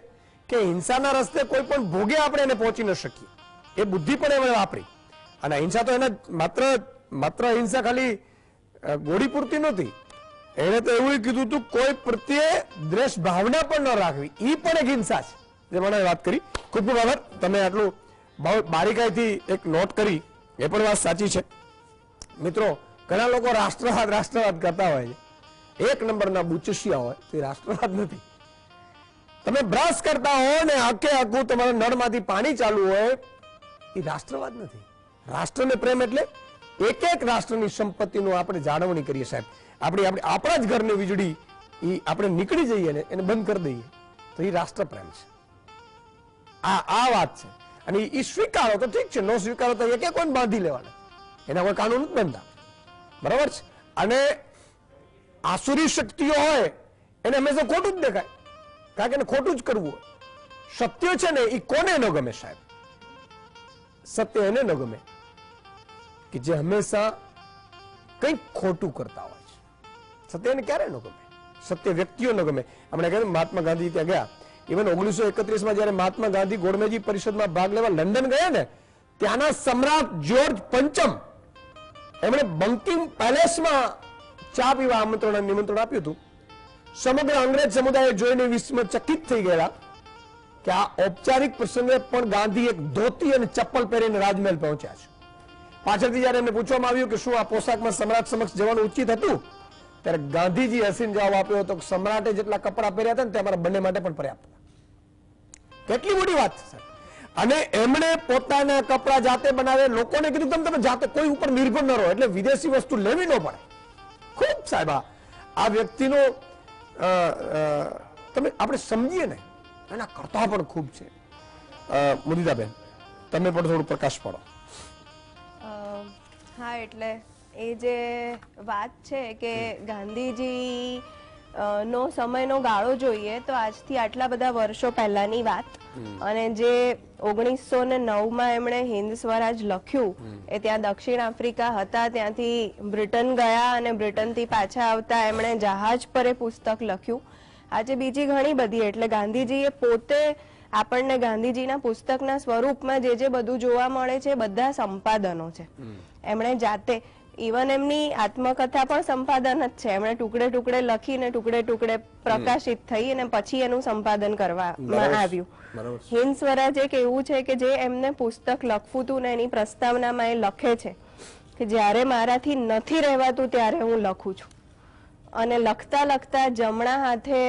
કે હિંસાના રસ્તે કોઈ પણ ભોગે આપણે એને પહોંચી ન શકીએ, એ બુદ્ધિ પણ એમણે વાપરી. અને હિંસા તો એને માત્ર હિંસા ખાલી ગોળી પૂરતી નહોતી, એને તો એવું કીધું હતું કોઈ પ્રત્યે દ્વેષ ભાવના પણ ન રાખવી, એ પણ એક હિંસા છે, જે મને વાત કરી. ખૂબ ખૂબ આભાર, તમે આટલું બહુ બારીકાઈથી એક નોટ કરી, એ પણ વાત સાચી છે. મિત્રો, ઘણા લોકો રાષ્ટ્રવાદ કરતા હોય છે, એક નંબરના બુચિયા હોય તો એ રાષ્ટ્રવાદ નથી. તમે બ્રશ કરતા હો ને આખે આખું તમારા નળમાંથી પાણી ચાલુ હોય, એ રાષ્ટ્રવાદ નથી. રાષ્ટ્રને પ્રેમ એટલે એક એક રાષ્ટ્રની સંપત્તિનું આપણે જાળવણી કરીએ સાહેબ. આપણા જ ઘરની વીજળી આપણે નીકળી જઈએ ને એને બંધ કરી દઈએ તો એ રાષ્ટ્ર પ્રેમ છે. આ વાત છે. અને એ સ્વીકારો તો ઠીક છે, નો સ્વીકારો તો એક કોઈ બાંધી લેવાના, એના કોઈ કાનૂન નથી બનતા, બરાબર છે. અને આસુરી શક્તિઓ હોય એને હંમેશા ખોટું જ દેખાય, કારણ કે એને ખોટું જ કરવું હોય. સત્ય છે ને એ કોને ન ગમે સાહેબ? સત્ય એને ન ગમે કે જે હંમેશા કંઈક ખોટું કરતા હોય છે. સત્ય એને ક્યારે ન ગમે? સત્ય વ્યક્તિઓ ન ગમે. આપણે કહ્યું મહાત્મા ગાંધી ત્યાં ગયા, ઇવન 1931માં જયારે મહાત્મા ગાંધી ગોળમેજી પરિષદમાં ભાગ લેવા લંડન ગયા ને, ત્યાંના સમ્રાટ જ્યોર્જ પંચમ એમણે બંકિંગ પેલેસમાં ચા પીવા નિમંત્રણ આપ્યું હતું. સમગ્ર અંગ્રેજ સમુદાય જોઈને વિસ્મયચકિત થઈ ગયા કે આ ઔપચારિક પ્રસંગે પણ ગાંધી એક ધોતી અને ચપ્પલ પહેરીને રાજમહેલ પહોંચ્યા છે. પાછળથી જયારે એમને પૂછવામાં આવ્યું કે શું આ પોશાકમાં સમ્રાટ સમક્ષ જવાનું ઉચિત હતું, ત્યારે ગાંધીજી હસીને જવાબ આપ્યો હતો કે સમ્રાટે જેટલા કપડા પહેર્યા હતા ને તે અમારા બંને માટે પણ પર્યાપ્ત. કેટલી મોટી વાત છે. અને એમણે પોતાના કપડા જાતે બનાવે, લોકોને કીધું તમે જાતે કોઈ ઉપર નિર્ભર ન રહો, એટલે વિદેશી વસ્તુ લેવી ન પડે. ખૂબ સાહેબ આ વ્યક્તિનો તમે આપણે સમજીએ ને એના કરતા પણ ખૂબ છે. મુદિતાબેન, તમે પણ થોડું પ્રકાશ પાડો. હા, એટલે એ જે વાત છે કે ગાંધીજી નો સમયનો ગાળો જોઈએ તો આજથી આટલા બધા વર્ષો પહેલાની વાત, અને જે 1909માં એમણે હિન્દ સ્વરાજ લખ્યું એ ત્યાં દક્ષિણ આફ્રિકા હતા, ત્યાંથી બ્રિટન ગયા અને બ્રિટનથી પાછા આવતા એમણે જહાજ પર એ પુસ્તક લખ્યું. આજે બીજી ઘણી બધી, એટલે ગાંધીજીએ પોતે આપણને ગાંધીજીના પુસ્તકના સ્વરૂપમાં જે બધું જોવા મળે છે બધા સંપાદનો છે. એમણે જાતે, ઇવન એમની આત્મકથા પણ સંપાદન જ છે. એમણે ટુકડે ટુકડે લખીને ટુકડે ટુકડે પ્રકાશિત થઈ અને પછી એનું સંપાદન કરવામાં આવ્યું. હિન્દ સ્વરાજ એક એવું છે કે જે એમને પુસ્તક લખવું હતું ને એની પ્રસ્તાવનામાં એ લખે છે કે જ્યારે મારાથી નથી રહેવાતું ત્યારે હું લખું છું, અને લખતા લખતા જમણા હાથે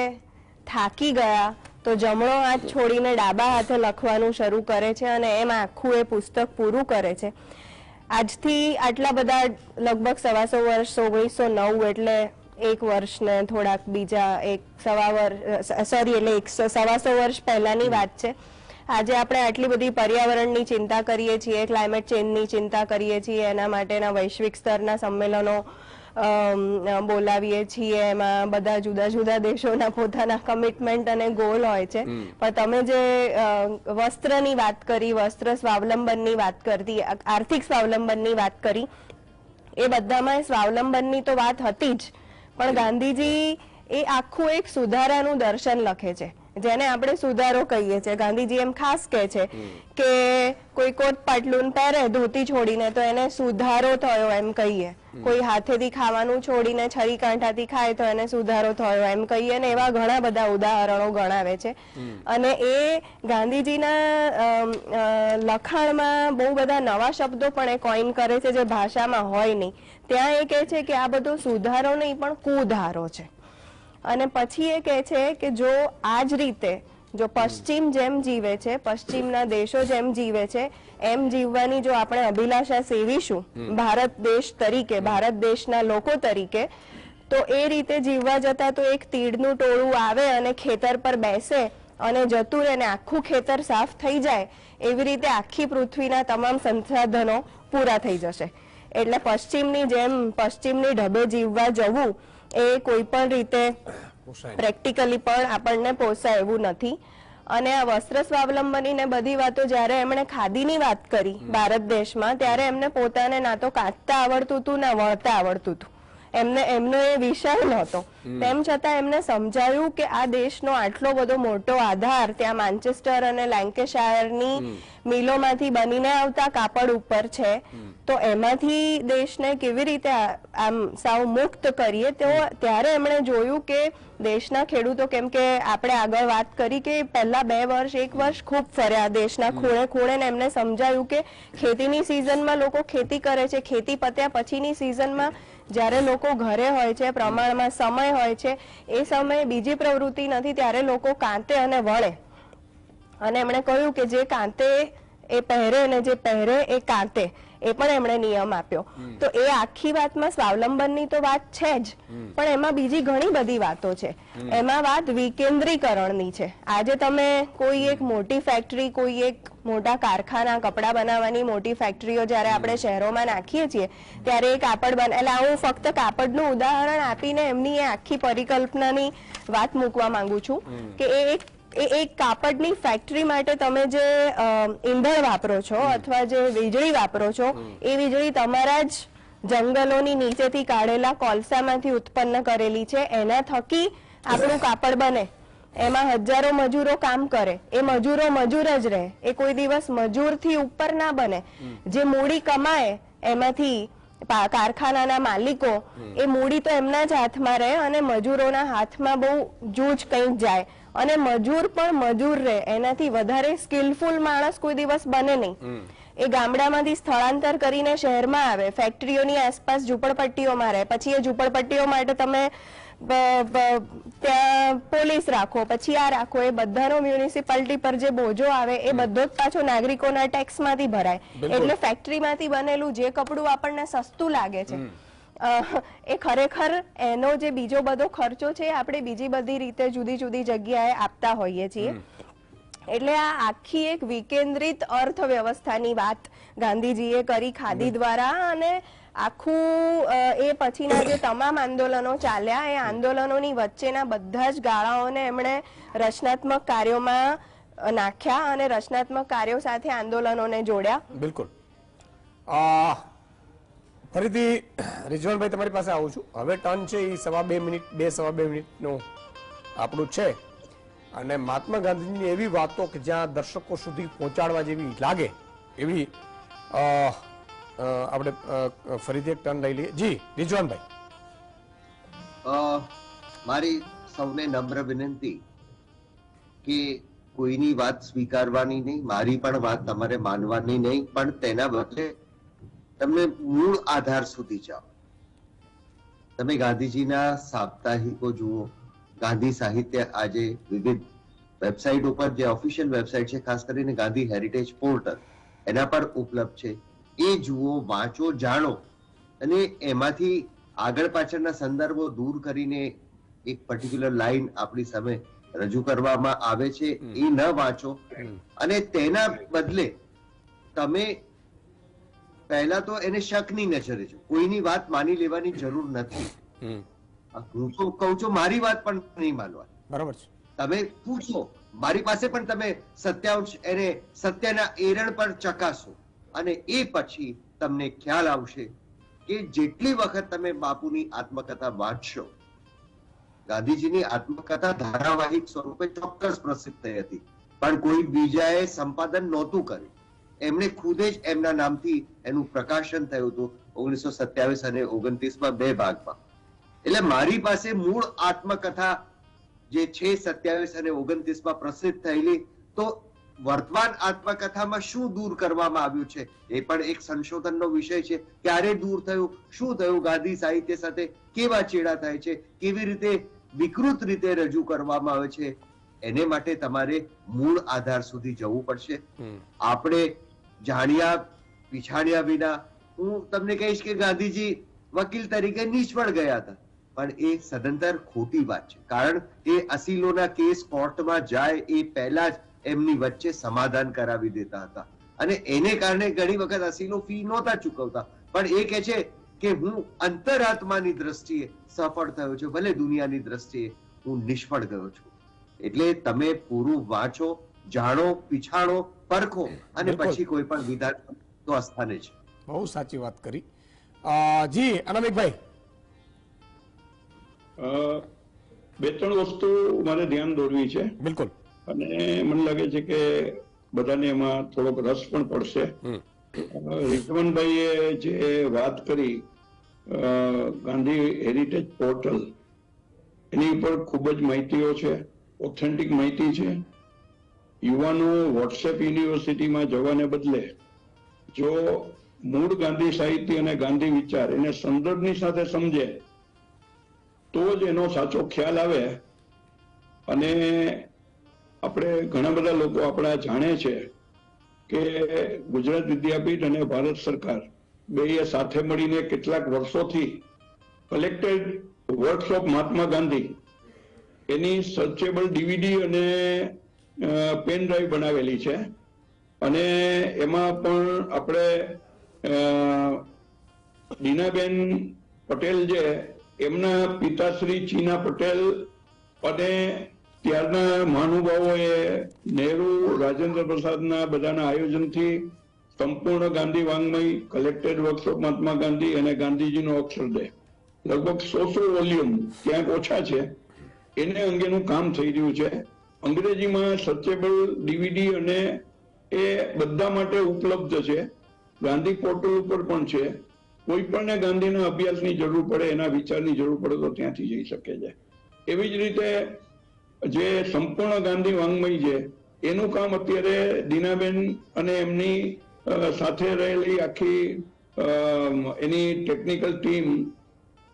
થાકી ગયા તો જમણો હાથ છોડીને ડાબા હાથે લખવાનું શરૂ કરે છે, અને એમ આખું એ પુસ્તક પૂરું કરે છે. આજથી આટલા બધા લગભગ 125 વર્ષ, 1909 એટલે એક વર્ષ ને થોડાક બીજા એક સવા સો વર્ષ પહેલાની વાત છે. આજે આપણે આટલી બધી પર્યાવરણની ચિંતા કરીએ છીએ, ક્લાઇમેટ ચેન્જની ચિંતા કરીએ છીએ, એના માટેના વૈશ્વિક સ્તરના સંમેલનો બોલાવીએ છીએ, એમાં બધા જુદા જુદા દેશોના પોતાના કમિટમેન્ટ અને ગોલ હોય છે. પણ તમે જે વસ્ત્રની વાત કરી, વસ્ત્ર સ્વાવલંબનની વાત કરતી, આર્થિક સ્વાવલંબનની વાત કરી, એ બધામાં સ્વાવલંબનની તો વાત હતી જ, પણ ગાંધીજી એ આખું એક સુધારાનું દર્શન લખે છે, જેને આપણે સુધારો કહીએ છીએ. ગાંધીજી એમ ખાસ કહે છે કે કોઈ કોટ પાટલુન પહેરે ધોતી છોડીને તો એને સુધારો થયો એમ કહીએ, કોઈ હાથેથી ખાવાનું છોડીને છરી કાંઠાથી ખાય તો એને સુધારો થયો એમ કહીએ, ને એવા ઘણા બધા ઉદાહરણો ગણાવે છે. અને એ ગાંધીજીના લખાણમાં બહુ બધા નવા શબ્દો પણ એ કોઈન કરે છે જે ભાષામાં હોય નહીં. ત્યાં એ કહે છે કે આ બધો સુધારો નહીં પણ કુધારો છે. અને પછી એ કહે છે કે જો આ જ રીતે જો પશ્ચિમ જેમ જીવે છે, પશ્ચિમના દેશો જેમ જીવે છે, એમ જીવવાની જો આપણે અભિલાષા સેવીશું ભારત દેશ તરીકે, ભારત દેશના લોકો તરીકે, તો એ રીતે જીવવા જતા તો એક તીડનું ટોળું આવે અને ખેતર પર બેસે અને જતું રહે ને આખું ખેતર સાફ થઈ જાય, એવી રીતે આખી પૃથ્વીના તમામ સંસાધનો પૂરા થઈ જશે. એટલે પશ્ચિમની જેમ પશ્ચિમની ઢબે જીવવા જવું એ કોઈ પણ રીતે પ્રેક્ટિકલી પણ આપણને પોસાય એવું નથી. અને આ વસ્ત્ર સ્વાવલંબની ને બધી વાતો જ્યારે એમણે ખાદીની વાત કરી ભારત દેશમાં, ત્યારે એમને પોતાને ના તો કાંતતા આવડતું હતું ના વળતા આવડતું હતું. એમનો એ વિષય નહોતો. તેમ છતાં એમને સમજાયું કે આ દેશનો આટલો બધો મોટો આધાર ત્યાં માન્ચેસ્ટર અને લેન્કેશાયરની મિલોમાંથી બનીને આવતા કાપડ ઉપર છે, તો એમાંથી દેશને કેવી રીતે આમ સાવ મુક્ત કરીએ. તો ત્યારે એમણે જોયું કે દેશના ખેડૂતો, કેમ કે આપણે આગળ વાત કરી કે પહેલા 2 વર્ષ 1 વર્ષ ખૂબ ફર્યા દેશના ખૂણે ખૂણે, ને એમને સમજાયું કે ખેતીની સિઝનમાં લોકો ખેતી કરે છે, ખેતી પત્યા પછીની સિઝનમાં જ્યારે લોકો ઘરે હોય છે, પ્રમાણમાં સમય હોય છે, એ સમયે બીજી પ્રવૃત્તિ નથી, ત્યારે લોકો કાંતે અને વળે. અને એમણે કહ્યું કે જે કાંતે એ પહેરે અને જે પહેરે એ કાંતે, એ પણ એમણે નિયમ આપ્યો. તો એ આખી વાતમાં સ્વાવલંબનની તો વાત છે જ, પણ એમાં બીજી ઘણી બધી વાતો છે. એમાં વાત વિકેન્દ્રીકરણની છે. આજે તમે કોઈ એક મોટી ફેક્ટરી, કોઈ એક મોટા કારખાના, કપડા બનાવવાની મોટી ફેક્ટરીઓ જ્યારે આપણે શહેરોમાં નાખીએ છીએ, ત્યારે એ કાપડ એટલે હું ફક્ત કાપડનું ઉદાહરણ આપીને એમની એ આખી પરિકલ્પનાની વાત મૂકવા માંગુ છું કે એક કાપડની ફેક્ટરી માટે તમે જે ઈંધણ વાપરો છો અથવા જે વીજળી વાપરો છો, એ વીજળી તમારા જ જંગલોની નીચેથી કાઢેલા કોલસામાંથી ઉત્પન્ન કરેલી છે. એના થકી આપણું કાપડ બને. એમાં હજારો મજૂરો કામ કરે, એ મજૂરો મજૂર જ રહે, એ કોઈ દિવસ મજૂરથી ઉપર ના બને. જે મૂડી કમાય એમાંથી કારખાનાના માલિકો, એ મૂડી તો એમના જ હાથમાં રહે અને મજૂરોના હાથમાં બહુ જૂજ કંઈક જાય. અને મજૂર પણ મજૂર રહે, એનાથી વધારે સ્કિલફુલ માણસ કોઈ દિવસ બને નહીં. એ ગામડામાંથી સ્થળાંતર કરીને શહેરમાં આવે, ફેક્ટરીઓની આસપાસ ઝૂંપડપટ્ટીઓમાં રહે, પછી એ ઝૂંપડપટ્ટીઓ માટે તમે ત્યાં પોલીસ રાખો, પછી આ રાખો, એ બધાનો મ્યુનિસિપાલિટી પર જે બોજો આવે એ બધો જ પાછો નાગરિકોના ટેક્સમાંથી ભરાય. એટલે ફેક્ટરીમાંથી બનેલું જે કપડું આપણને સસ્તું લાગે છે એ ખરેખર એનો જે બીજો બધો ખર્ચો છે આપણે બીજી બધી રીતે જુદી જુદી જગ્યાએ આપતા હોઈએ છીએ. એટલે આ આખી એક વિકેન્દ્રિત અર્થવ્યવસ્થાની વાત ગાંધીજીએ કરી ખાદી દ્વારા, અને આખું એ પછીના જે તમામ આંદોલનો ચાલ્યા એ આંદોલનોની વચ્ચેના બધા જ ગાળાઓને એમણે રચનાત્મક કાર્યોમાં નાખ્યા અને રચનાત્મક કાર્યો સાથે આંદોલનોને જોડ્યા. બિલકુલ. ફરીથી રિઝવાનભાઈ તમારી પાસે આવું છું. હવે ટર્ન છે એ સવા બે મિનિટનું આપણું છે, અને મહાત્મા ગાંધીની એવી વાતો કે જ્યાં દર્શકો સુધી પહોંચાડવા જેવી લાગે એવી આપણે ફરીથી એક ટર્ન લઈ લઈએ. જી રિઝવાનભાઈ. મારી સૌને નમ્ર વિનંતી કે કોઈની વાત સ્વીકારવાની નહીં, મારી પણ વાત તમારે માનવાની નહીં, પણ તેના બદલે તમને મૂળ આધાર સુધી જાઓ. તમે ગાંધીજીના સાપ્તાહિકો જુઓ, ગાંધી સાહિત્ય આજે વિવિધ વેબસાઇટ ઉપર, જે ઓફિશિયલ વેબસાઇટ છે, ખાસ કરીને ગાંધી હેરિટેજ પોર્ટલ, એના પર ઉપલબ્ધ છે. એ જુઓ, વાંચો, જાણો, અને એમાંથી આગળ પાછળના સંદર્ભો દૂર કરીને એક પર્ટિક્યુલર લાઈન આપણી સામે રજૂ કરવામાં આવે છે એ ન વાંચો, અને તેના બદલે તમે પહેલા તો એને શકની નજરે જો. કોઈની વાત માની લેવાની જરૂર નથી. હું તો કહું છું, મારી વાત પણ નહીં માનવાની. બરાબર છે. તમે પૂછો, મારી પાસે પણ તમે સત્યાંશ એને સત્યના એરણ પર ચકાસો, અને એ પછી તમને ખ્યાલ આવશે કે જેટલી વખત તમે બાપુની આત્મકથા વાંચશો, ગાંધીજીની આત્મકથા ધારાવાહિક સ્વરૂપે ચોક્કસ પ્રસિદ્ધ થઈ હતી, પણ કોઈ બીજાએ સંપાદન નહોતું કર્યું. એમણે ખુદે જ એમના નામથી એનું પ્રકાશન થયું હતું 1927 અને 29માં 2 ભાગમાં. એટલે મારી પાસે મૂળ આત્મકથા જે છે 27 અને 29માં પ્રસિદ્ધ થયેલી, તો વર્તમાન આત્મકથામાં શું દૂર કરવામાં આવ્યું છે એ પણ એક સંશોધનનો વિષય છે. ક્યારે દૂર થયું, શું થયું, ગાંધી સાહિત્ય સાથે કેવા ચેડા થાય છે, કેવી રીતે વિકૃત રીતે રજૂ કરવામાં આવે છે, એને માટે તમારે મૂળ આધાર સુધી જવું પડશે. આપણે જાણ્યા પીછાણ્યા વિના હું તમને કહીશ કે ગાંધીજી વકીલ તરીકે નિષ્ફળ ગયા હતા, પણ એ સદંતર ખોટી વાત છે. કારણ એ અસીલોના કેસ કોર્ટમાં જાય એ પહેલા જ એમની વચ્ચે સમાધાન કરાવી દેતા હતા, અને એને કારણે ઘણી વખત અસીલો ફી નહોતા ચૂકવતા, પણ એ કહે છે કે હું અંતરાત્માની દ્રષ્ટિએ સફળ થયો છું, ભલે દુનિયાની દ્રષ્ટિએ હું નિષ્ફળ ગયો છું. એટલે તમે પૂરું વાંચો, જાણો, પીછાણો, પરખો, અને પછી કોઈ પણ વિધાન તો અસ્થાને છે. બહુ સાચી વાત કરી. જી અનામિકભાઈ. બે ત્રણ વસ્તુ મારે ધ્યાન દોરવી છે. બિલકુલ. અને મને લાગે છે કે બધાને એમાં થોડોક રસ પણ પડશે. રિઝવાનભાઈએ જે વાત કરી ગાંધી હેરિટેજ પોર્ટલ, એની ઉપર ખૂબ જ માહિતીઓ છે, ઓથેન્ટિક માહિતી છે. યુવાનો વોટ્સએપ યુનિવર્સિટીમાં જવાને બદલે જો મૂળ ગાંધી સાહિત્ય અને ગાંધી વિચાર એને સંદર્ભની સાથે સમજે તો જ એનો સાચો ખ્યાલ આવે. અને આપણે ઘણા બધા લોકો આપણા જાણે છે કે ગુજરાત વિદ્યાપીઠ અને ભારત સરકાર બે સાથે મળીને કેટલાક વર્ષોથી કલેક્ટેડ વર્કશોપ મહાત્મા ગાંધી એની સર્ચેબલ ડીવીડી અને પેન ડ્રાઈવ બનાવેલી છે. અને એમાં પણ આપણે દીનાબેન પટેલ જે એમના પિતાશ્રી ચીના પટેલ અને ત્યારના મહાનુભાવોએ નહેરુ, રાજેન્દ્ર પ્રસાદના બધાના આયોજનથી સંપૂર્ણ ગાંધી વાંગ્મય, કલેક્ટેડ વર્કશોપ મહાત્મા ગાંધી અને ગાંધીજીનો અક્ષરદે, લગભગ 100 વોલ્યુમ, ક્યાંક ઓછા છે, એને અંગેનું કામ થઈ રહ્યું છે. અંગ્રેજીમાં સર્ચેબલ ડીવીડી અને એ બધા માટે ઉપલબ્ધ છે. ગાંધી પોર્ટલ ઉપર પણ છે. કોઈ પણને ગાંધીના અભ્યાસની જરૂર પડે, એના વિચારની જરૂર પડે તો ત્યાંથી જઈ શકે છે. એવી જ રીતે જે સંપૂર્ણ ગાંધી વાંગ્મય છે એનું કામ અત્યારે દીનાબેન અને એમની સાથે રહેલી આખી એની ટેકનિકલ ટીમ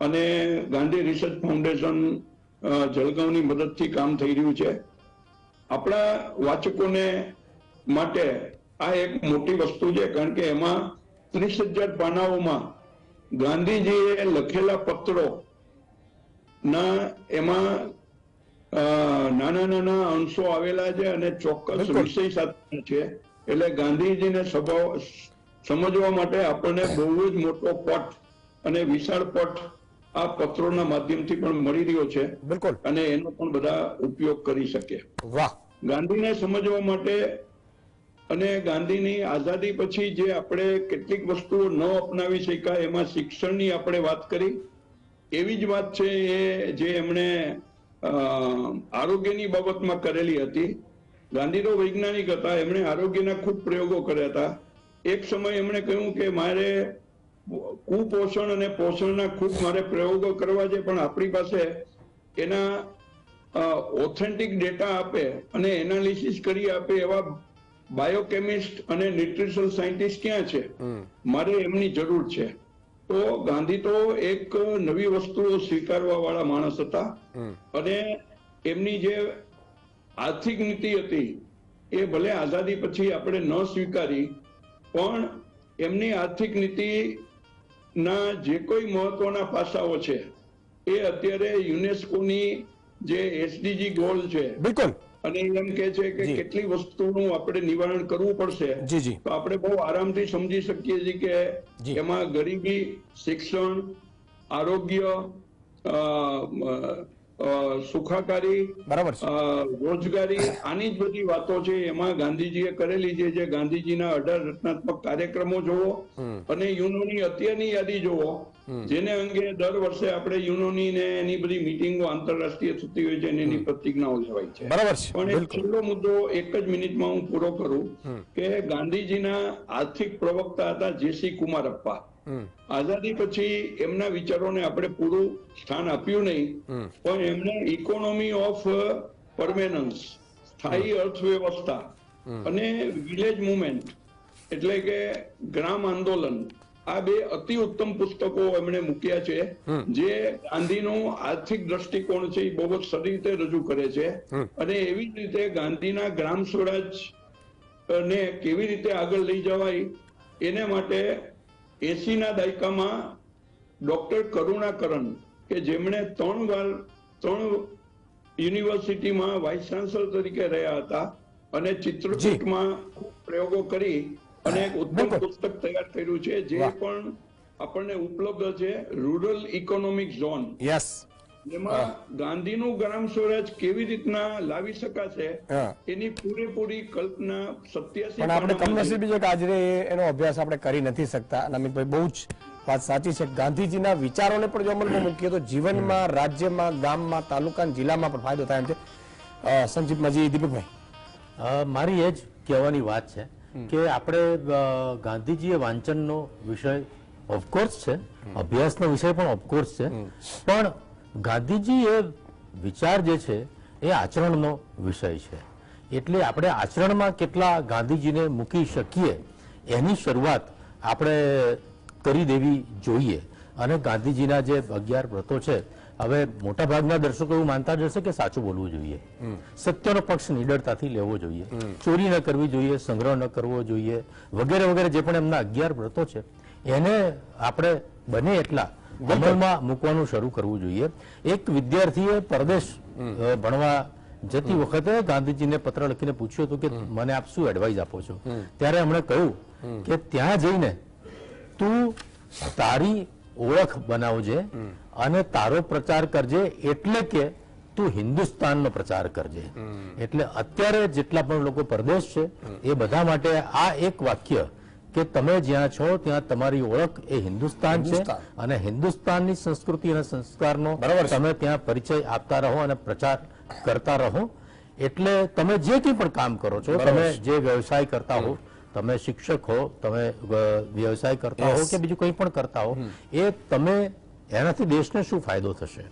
અને ગાંધી રિસર્ચ ફાઉન્ડેશન જળગાંવની મદદથી કામ થઈ રહ્યું છે. આપણા વાચકોને માટે આ એક મોટી વસ્તુ છે, કારણ કે એમાં 30,000 પાનાઓમાં ગાંધીજીએ લખેલા પત્રો ના એમાં નાના નાના અંશો આવેલા છે અને ચોક્કસ વિષય સાથે છે. એટલે ગાંધીજીને સમજવા માટે આપણને બહુ જ મોટો પટ અને વિશાળ પટ આ પત્રોના માધ્યમથી પણ મળી રહ્યો છે. બિલકુલ. અને એનો પણ બધા ઉપયોગ કરી શકે. વાહ. ગાંધીને સમજવા માટે અને ગાંધીની આઝાદી પછી જે આપણે કેટલીક વસ્તુઓ ન અપનાવી શક્યા એમાં શિક્ષણની આપણે વાત કરી. એવી જ વાત છે એ જે એમણે આરોગ્યની બાબતમાં કરેલી હતી. ગાંધી તો વૈજ્ઞાનિક હતા, એમણે આરોગ્યના ખૂબ પ્રયોગો કર્યા હતા. એક સમય એમણે કહ્યું કે મારે કુપોષણ અને પોષણના ખૂબ મારે પ્રયોગો કરવા છે, પણ આપણી પાસે એના ઓથેન્ટિક ડેટા આપે અને એનાલિસિસ કરી આપે એવા બાયોકેમિસ્ટ અને ન્યુટ્રિશનલ સાયન્ટિસ્ટ ક્યાં છે? મારે એમની જરૂર છે. તો ગાંધી તો એક નવી વસ્તુઓ સ્વીકારવા વાળા માણસ હતા અને એમની જે આર્થિક નીતિ હતી એ ભલે આઝાદી પછી આપણે ન સ્વીકારી, પણ એમની આર્થિક નીતિના જે કોઈ મહત્વના પાસાઓ છે એ અત્યારે યુનેસ્કોની જે એસડીજી ગોલ છે, બિલકુલ, અને એમ કે છે કે કેટલી વસ્તુનું આપણે નિવારણ કરવું પડશે, તો આપણે બહુ આરામથી સમજી શકીએ છીએ કે એમાં ગરીબી, શિક્ષણ, આરોગ્ય, સુખાકારી, રોજગારી, આની જ બધી વાતો છે એમાં ગાંધીજીએ કરેલી છે. જે ગાંધીજીના 18 રચનાત્મક કાર્યક્રમો જોવો અને યુનોની અત્યારની યાદી જોવો, જેને અંગે દર વર્ષે આપણે યુનોની ને એની બધી મિટિંગો આંતરરાષ્ટ્રીય થતી હોય છે અને એની પ્રતિજ્ઞાઓ લેવાય છે. પણ એક છેલ્લો મુદ્દો એક જ મિનિટમાં હું પૂરો કરું કે ગાંધીજીના આર્થિક પ્રવક્તા હતા જેસી કુમારપ્પા. આઝાદી પછી એમના વિચારોને આપણે પૂરું સ્થાન આપ્યું નહીં, પણ એમને ઇકોનોમી ઓફ પરમેનન્સ, સ્થાયી અર્થવ્યવસ્થા અને વિલેજ મુવમેન્ટ એટલે કે ગ્રામ આંદોલન, આ બે અતિ ઉત્તમ પુસ્તકો એમણે મૂક્યા છે જે ગાંધીનો આર્થિક દ્રષ્ટિકોણ છે એ બહુ જ સારી રીતે રજૂ કરે છે. અને એવી જ રીતે ગાંધીના ગ્રામ સ્વરાજ ને કેવી રીતે આગળ લઈ જવાય એને માટે 80ના દાયકામાં ડોક્ટર કરુણાકરન કે જેમણે 3 વાર 3 યુનિવર્સિટીમાં વાઇસ ચાન્સલર તરીકે રહ્યા હતા અને ચિત્રકૂટમાં પ્રયોગો કરી અને એક ઉત્તમ પુસ્તક તૈયાર કર્યું છે જે પણ આપણને ઉપલબ્ધ છે, રૂરલ ઇકોનોમિક ઝોન. જેમાં ગાંધીનું ગ્રામ સ્વરાજ કેવી રીતના લાવી શકાશે એની પૂરેપૂરી કલ્પના 87 પણ આપણે કમનસીબી છે કે આજે એનો અભ્યાસ આપણે કરી નથી શકતા. અમિતભાઈ બહુ જ વાત સાચી છે. ગાંધીજીના વિચારોને પણ જો અમલમાં મૂકીએ તો જીવનમાં, રાજ્યમાં, ગામમાં, તાલુકા, જિલ્લામાં પણ ફાયદો થાય એમ છે. સંજીપ માજી, દીપકભાઈ, મારી એ જ કહેવાની વાત છે કે આપણે ગાંધીજીએ વાંચનનો વિષય ઓફકોર્સ છે, અભ્યાસનો વિષય પણ ઓફકોર્સ છે, પણ ગાંધીજી એ વિચાર જે છે એ આચરણનો વિષય છે. એટલે આપણે આચરણમાં કેટલા ગાંધીજીને મૂકી શકીએ એની શરૂઆત આપણે કરી દેવી જોઈએ. અને ગાંધીજીના જે 11 વ્રતો છે, હવે મોટાભાગના દર્શકો એવું માનતા જશે કે સાચું બોલવું જોઈએ, સત્યનો પક્ષ નિડરતાથી લેવો જોઈએ, ચોરી ન કરવી જોઈએ, સંગ્રહ ન કરવો જોઈએ, વગેરે વગેરે જે પણ એમના 11 વ્રતો છે એને આપણે બને એટલા અમલમાં મૂકવાનું શરૂ કરવું જોઈએ. એક વિદ્યાર્થીએ પરદેશ ભણવા જતી વખતે ગાંધીજીને પત્ર લખીને પૂછ્યું હતું કે મને આપ શું એડવાઇસ આપો છો? ત્યારે એમણે કહ્યું કે ત્યાં જઈને તું તારી ઓળખ બનાવજે અને તારો પ્રચાર કરજે, એટલે કે તું હિન્દુસ્તાનનો પ્રચાર કરજે. એટલે અત્યારે જેટલા પણ લોકો પરદેશ છે એ બધા માટે આ એક વાક્ય કે તમે જ્યાં છો ત્યાં તમારી ઓળખ એ હિન્દુસ્તાન છે અને હિન્દુસ્તાનની સંસ્કૃતિ અને સંસ્કારનો તમે ત્યાં પરિચય આપતા રહો અને પ્રચાર કરતા રહો. એટલે તમે જે કંઈ પણ કામ કરો છો, તમે જે વ્યવસાય કરતા હો, તમે શિક્ષક હો, તમે વ્યવસાય કરતા હો કે બીજું કંઈ પણ કરતા હો, એ તમે એનાથી દેશને શું ફાયદો થશે,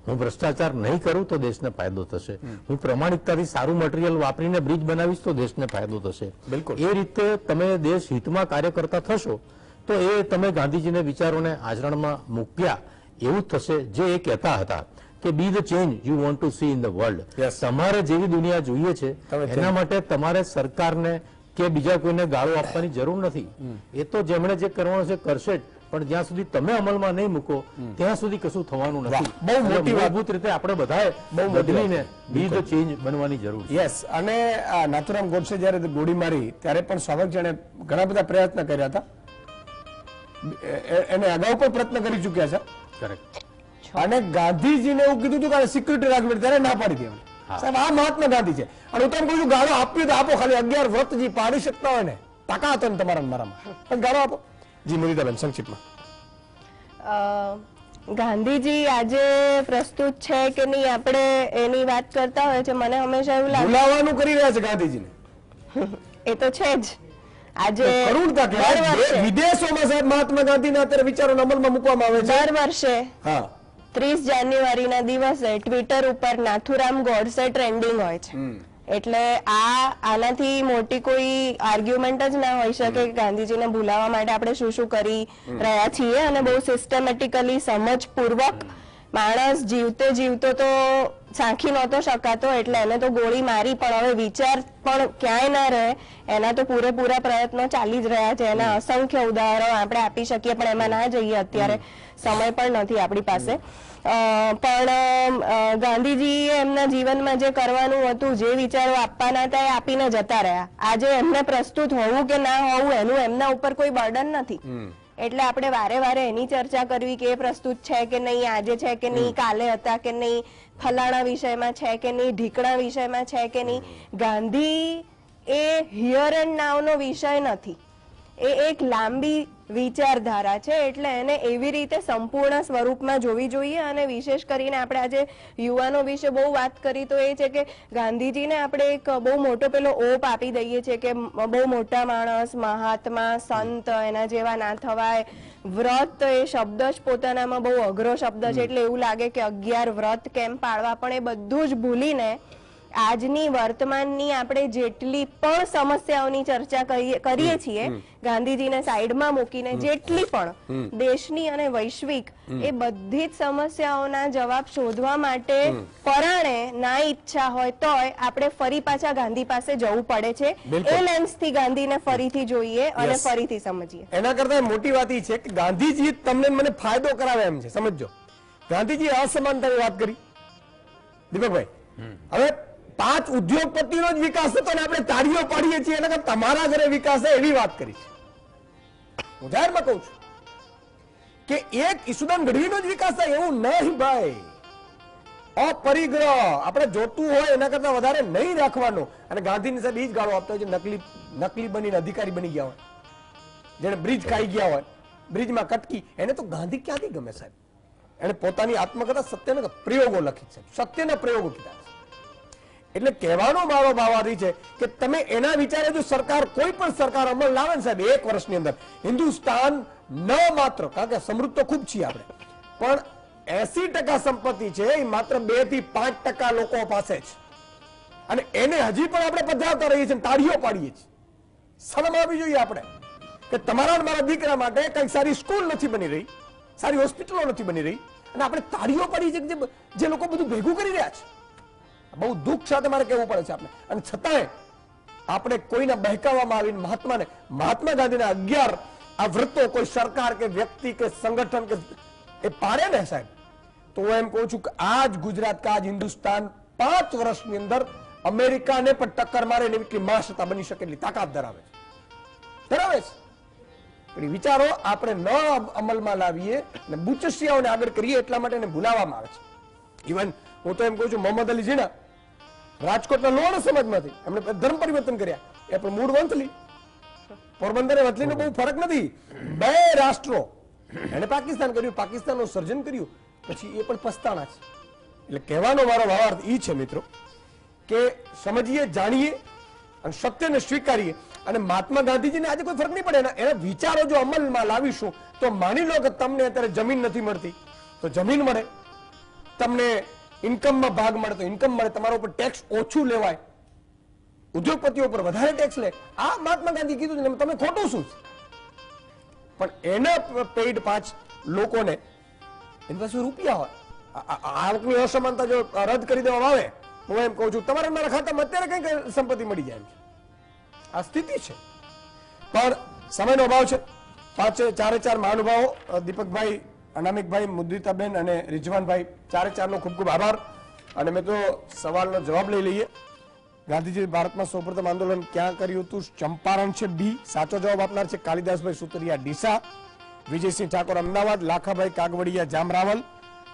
હું ભ્રષ્ટાચાર નહીં કરું તો દેશને ફાયદો થશે, હું પ્રમાણિકતાથી સારું મટીરિયલ વાપરીને બ્રિજ બનાવીશ તો દેશને ફાયદો થશે. બિલકુલ. એ રીતે તમે દેશ હિતમાં કાર્ય કરતા થશો તો એ તમે ગાંધીજીને વિચારોને આચરણમાં મૂક્યા એવું જ થશે. જે એ કહેતા હતા કે બી the change you want to C in the world. તમારે જેવી દુનિયા જોઈએ છે એના માટે તમારે સરકારને કે બીજા કોઈને ગાળો આપવાની જરૂર નથી. એ તો જેમણે જે કરવાનું છે કરશે જ, પણ જ્યાં સુધી તમે અમલમાં નહીં મૂકો ત્યાં સુધી કશું થવાનું નથી. બહુ મોટી મૂળભૂત રીતે આપણે બધાએ બહુ બદલીને બી ધ ચેન્જ બનવાની જરૂર છે. યસ. અને નાથુરામ ગોડસે જયારે ગોળી મારી ત્યારે પણ સ્વાભાવિક જેણે ઘણા બધા પ્રયત્ન કર્યા હતા, એને અગાઉ પણ પ્રયત્ન કરી ચુક્યા છે. કરેક્ટ. અને ગાંધીજીને એવું કીધું હતું કે સિક્યુરિટી રાખવી ત્યારે ના પાડી દેવાની. સાહેબ આ મહાત્મા ગાંધી છે. અને હું તમને કહું છું ગાળો આપ્યો તો આપો, ખાલી 11 વ્રત જે પાડી શકતા હોય ને તાકાત હોય ને તમારા મારામાં, પણ ગાળો આપો. જી મુરીદાબેન સંક્ષિપ્તમાં. ગાંધીજી આજે પ્રસ્તુત છે કે નહીં આપણે એની વાત કરતા હોય છે, મને હંમેશા એવું લાગે ભૂલાવાનું કરી રહ્યા છે ગાંધીજીને. એ તો છે જ. આજે કરુણતા કહેવાય. વિદેશોમાં સાહેબ મહાત્મા ગાંધીના અત્યારે વિચારોને અમલમાં મૂકવામાં આવે છે. દર વર્ષે હા 30 જાન્યુઆરીના દિવસે ટ્વિટર ઉપર નાથુરામ ગોડસે ટ્રેન્ડિંગ હોય છે. એટલે આનાથી મોટી કોઈ આર્ગ્યુમેન્ટ જ ના હોઈ શકે કે ગાંધીજીને ભૂલાવા માટે આપણે શું શું કરી રહ્યા છીએ. અને બહુ સિસ્ટમેટિકલી સમજપૂર્વક માણસ જીવતો જીવતો તો સાંખી નહોતો શકાતો, એટલે એને તો ગોળી મારી, પણ હવે વિચાર પણ ક્યાંય ના રહે એના તો પૂરેપૂરા પ્રયત્નો ચાલી જ રહ્યા છે. એના અસંખ્ય ઉદાહરણો આપણે આપી શકીએ, પણ એમાં ના જઈએ, અત્યારે સમય પણ નથી આપણી પાસે. પણ ગાંધીજીએ એમના જીવનમાં જે કરવાનું હતું, જે વિચારો આપવાના હતા એ આપીને જતા રહ્યા. આજે એમને પ્રસ્તુત હોવું કે ના હોવું એનું એમના ઉપર કોઈ બર્ડન નથી. એટલે આપણે વારે વારે એની ચર્ચા કરવી કે એ પ્રસ્તુત છે કે નહીં, આજે છે કે નહીં, કાલે હતા કે નહીં, ફલાણા વિષયમાં છે કે નહીં, ઢીકણા વિષયમાં છે કે નહીં. ગાંધી એ હિયર એન્ડ નાવનો વિષય નથી, એ એક લાંબી વિચારધારા છે. એટલે એને એવી રીતે સંપૂર્ણ સ્વરૂપમાં જોવી જોઈએ. અને વિશેષ કરીને આપણે આજે યુવાનો વિશે બહુ વાત કરી તો એ છે કે ગાંધીજીને આપણે એક બહુ મોટો પેલો ઓપ આપી દઈએ છીએ કે બહુ મોટા માણસ, મહાત્મા, સંત, એના જેવા ના થવાય. વ્રત એ શબ્દ જ પોતાનામાં બહુ અઘરો શબ્દ છે, એટલે એવું લાગે કે 11 વ્રત કેમ પાળવા, પણ એ બધું જ ભૂલીને આજની વર્તમાનની આપણે જેટલી પણ સમસ્યાઓની ચર્ચા કરીએ છીએ ગાંધીજીને સાઈડમાં મૂકીને, જેટલી પણ દેશની અને વૈશ્વિક, એ બધી જ સમસ્યાઓના જવાબ શોધવા માટે પરાણે ના ઈચ્છા હોય તોય આપણે ફરી પાછા ગાંધી પાસે જવું પડે છે. એ લેન્સથી ગાંધીને ફરીથી જોઈએ અને ફરીથી સમજીએ. એના કરતા મોટી વાત એ છે કે ગાંધીજી તમને મને ફાયદો કરાવે એમ છે. સમજો, ગાંધીજી અસમાનતાની વાત કરી દીપકભાઈ. હવે 5 ઉદ્યોગપતિનો જ વિકાસ હતો ને આપણે તાળીઓ પાડીએ છીએ, એટલે તમારા ઘરે વિકાસ છે એવી વાત કરી છે. હું જાહેરમાં કહું છું કે એક ઈસુદાન ગઢવીનો જ વિકાસ થાય એવું નહીં ભાઈ. અપરિગ્રહ આપણે જોતું હોય એના કરતા વધારે નહીં રાખવાનો. અને ગાંધીની સાહેબ એ જ ગાળો આપતા હોય છે નકલી બનીને અધિકારી બની ગયા હોય, જેને બ્રિજ ખાઈ ગયા હોય, બ્રિજમાં કટકી. એને તો ગાંધી ક્યાંથી ગમે સાહેબ? એને પોતાની આત્મકથા સત્યના પ્રયોગો લખી છે, સત્યના પ્રયોગો કીધા છે. એટલે કહેવાનો મારો ભાવ છે કે તમે એના વિચારે જો સરકાર, કોઈ પણ સરકાર અમલ લાવે ને સાહેબ 1 વર્ષની અંદર, હિન્દુસ્તાન ન માત્ર, કારણ કે સમૃદ્ધ તો ખૂબ છીએ આપણે, પણ 80% સંપત્તિ છે એ માત્ર 2 થી 5% લોકો પાસે છે. અને એને હજી પણ આપણે પધરાવતા રહીએ છીએ, તાળીઓ પાડીએ છીએ. શરમ આવવી જોઈએ આપણે કે તમારા મારા દીકરા માટે કઈ સારી સ્કૂલ નથી બની રહી, સારી હોસ્પિટલો નથી બની રહી, અને આપણે તાળીઓ પાડીએ છીએ જે લોકો બધું ભેગું કરી રહ્યા છે. બહુ દુઃખ સાથે મારે કહેવું પડે છે આપણે. અને છતાંય આપણે કોઈને બહેકાવવામાં આવીને મહાત્મા ગાંધીના 11 આ વ્રતો કોઈ સરકાર કે વ્યક્તિ કે સંગઠન કે એ પાડે ને સાહેબ, તો હું એમ કહું છું કે આજ ગુજરાત કે આજ હિન્દુસ્તાન 5 વર્ષની અંદર અમેરિકાને પણ ટક્કર મારે એવી એટલી મહાસત્તા બની શકે એટલી તાકાત ધરાવે છે. વિચારો આપણે ન અમલમાં લાવીએ અને બુચસિયાઓને આગળ કરીએ એટલા માટે એને ભૂલાવવામાં આવે છે. ઇવન હું તો એમ કહું છું મોહમ્મદ અલી જીના રાજકોટના લોણ સમાજમાંથી એમણે ધર્મ પરિવર્તન કર્યા, એ પણ મૂળ વંથલી. પોરબંદર વંથલીનો બહુ ફરક નથી. 2 રાષ્ટ્રો, એને પાકિસ્તાન કર્યું, પાકિસ્તાનનું સર્જન કર્યું, પછી એ પણ પસ્તાણા છે. એટલે કહેવાનો મારો ભાવાર્થ એ છે મિત્રો કે સમજીએ, જાણીએ અને સત્યને સ્વીકારીએ. અને મહાત્મા ગાંધીજીને આજે કોઈ ફરક નહીં પડે. એના વિચારો જો અમલમાં લાવીશું તો માની લો કે તમને અત્યારે જમીન નથી મળતી તો જમીન મળે, તમને ઇન્કમમાં ભાગ મળે તો ઇન્કમ મળે, તમારા ઉપર ટેક્સ ઓછું લેવાય, ઉદ્યોગપતિઓ પર વધારે ટેક્સ લે. આ મહાત્મા ગાંધી કીધું છે, તમે ખોટું શું છે? પણ એના પેઇડ 5 લોકોને એની પાસે રૂપિયા હોય, આવકની અસમાનતા જો રદ કરી દેવામાં આવે, હું એમ કહું છું તમારા મારા ખાતામાં અત્યારે કઈ સંપત્તિ મળી જાય એમ છે. આ સ્થિતિ છે. પણ સમયનો અભાવ છે. 4 મહાનુભાવો, દીપકભાઈ, અનામિકભાઈ, મુદ્રિતાબેન અને રિજવાનભાઈ, 4 નો ખૂબ ખૂબ આભાર. અને મેં તો સવાલનો જવાબ લઈ લઈએ. ગાંધીજી ભારતમાં સૌપ્રથમ આંદોલન ક્યાં કર્યું હતું? ચંપારણ છે બી. સાચો જવાબ આપનાર છે કાલિદાસભાઈ સુતરિયા ડીસા, વિજયસિંહ ઠાકોર અમદાવાદ, લાખાભાઈ કાગવડિયા જામરાવલ,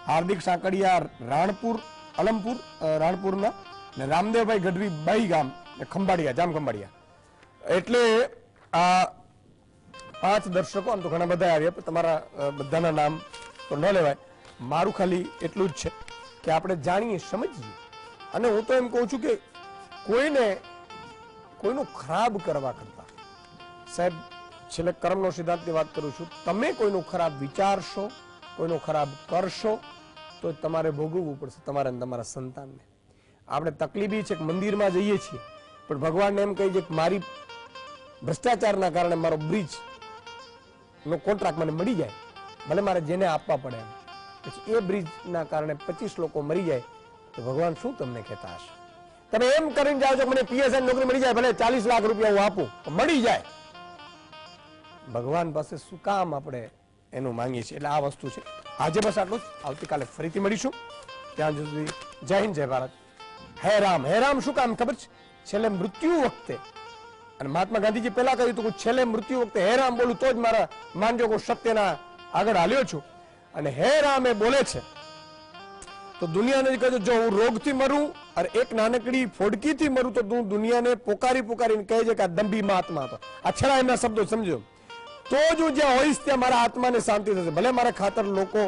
હાર્દિક સાંકડિયા રાણપુર અલમપુર રાણપુરના, ને રામદેવભાઈ ગઢવી બાઈ ગામ ખંભાળિયા જામ ખંભાળિયા. એટલે આ 5 દર્શકો, આમ તો ઘણા બધા આવ્યા, પણ તમારા બધાના નામ તો ન લેવાય. મારું ખાલી એટલું જ છે કે આપણે જાણીએ, સમજીએ. અને હું તો એમ કહું છું કે કોઈનું ખરાબ કરવા કરતા, સાહેબ છેલ્લે કર્મનો સિદ્ધાંતની વાત કરું છું, તમે કોઈનું ખરાબ વિચારશો, કોઈનું ખરાબ કરશો તો તમારે ભોગવવું પડશે, તમારે તમારા સંતાનને. આપણે તકલીફ છે કે મંદિરમાં જઈએ છીએ પણ ભગવાનને એમ કહી છે કે મારી ભ્રષ્ટાચારના કારણે મારો બ્રિજ નો કોન્ટ્રાક્ટ મને મળી જાય, ભલે મારે જેને આપવા પડે એમ, પછી એ બ્રિજના કારણે 25 લોકો મરી જાય તો ભગવાન શું તમને કહેતા હશે? તમે એમ કરીને જાઓ છો મને પીએસઆઈ નોકરી મળી જાય, ભલે 40 લાખ રૂપિયા હું આપું, મળી જાય. ભગવાન પાસે શું કામ આપણે એનું માંગીએ છીએ? એટલે આ વસ્તુ છે. આજે બસ આટલું જ. આવતીકાલે ફરીથી મળીશું. ત્યાં સુધી જય હિન્દ, જય ભારત. હે રામ. હે રામ શું કામ ખબર છે? છેલ્લે મૃત્યુ વખતે, અને મહાત્મા ગાંધીજી પહેલા કહ્યું હતું કે છેલ્લે મૃત્યુ વખતે હે રામ બોલું તો જ મારા માનજો કે સત્યના આગળ હાલ્યો છું. અને હે રામ એ બોલે છે તો દુનિયાને કહે જો હું રોગથી મરું અને એક નાનકડી ફોડકીથી મરું તો હું દુનિયાને પોકારીને કહે છે કે આ દંભી મહાત્મા હતો. આ છેલ્લા એમના શબ્દો સમજો. તો જ હું જ્યાં હોઈશ ત્યાં મારા આત્માને શાંતિ થશે. ભલે મારા ખાતર લોકો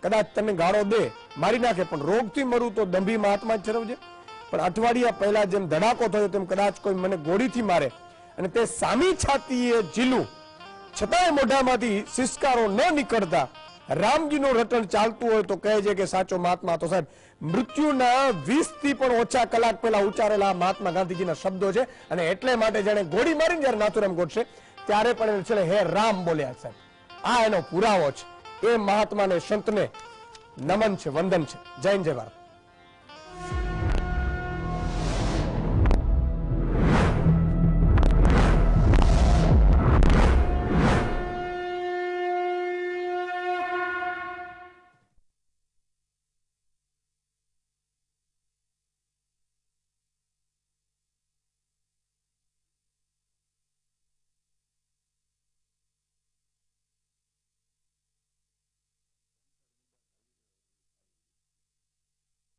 કદાચ તને ગાળો દે, મારી નાખે, પણ રોગથી મરું તો દંભી મહાત્મા જ ઠરવજે. પણ અઠવાડિયા પહેલા જેમ ધડાકો થયો તેમ કદાચ કોઈ મને ગોળીથી મારે અને તે સામી છાતીએ ઝીલું, છતાંય મોઢામાંથી સિસકારો ન નીકળતા રામજીનું રટણ ચાલતું હોય તો કહે છે કે સાચો મહાત્મા. તો સાહેબ મૃત્યુના 20 થી પણ ઓછા કલાક પહેલા ઉચ્ચારેલા મહાત્મા ગાંધીજીના શબ્દો છે. અને એટલે માટે જેને ગોળી મારીને જયારે નાથુરામ ગોડસે ત્યારે પણ છે હે રામ બોલ્યા સાહેબ. આ એનો પુરાવો છે. એ મહાત્માને, સંતને નમન છે, વંદન છે. જય હિન્દ, જય ભારત.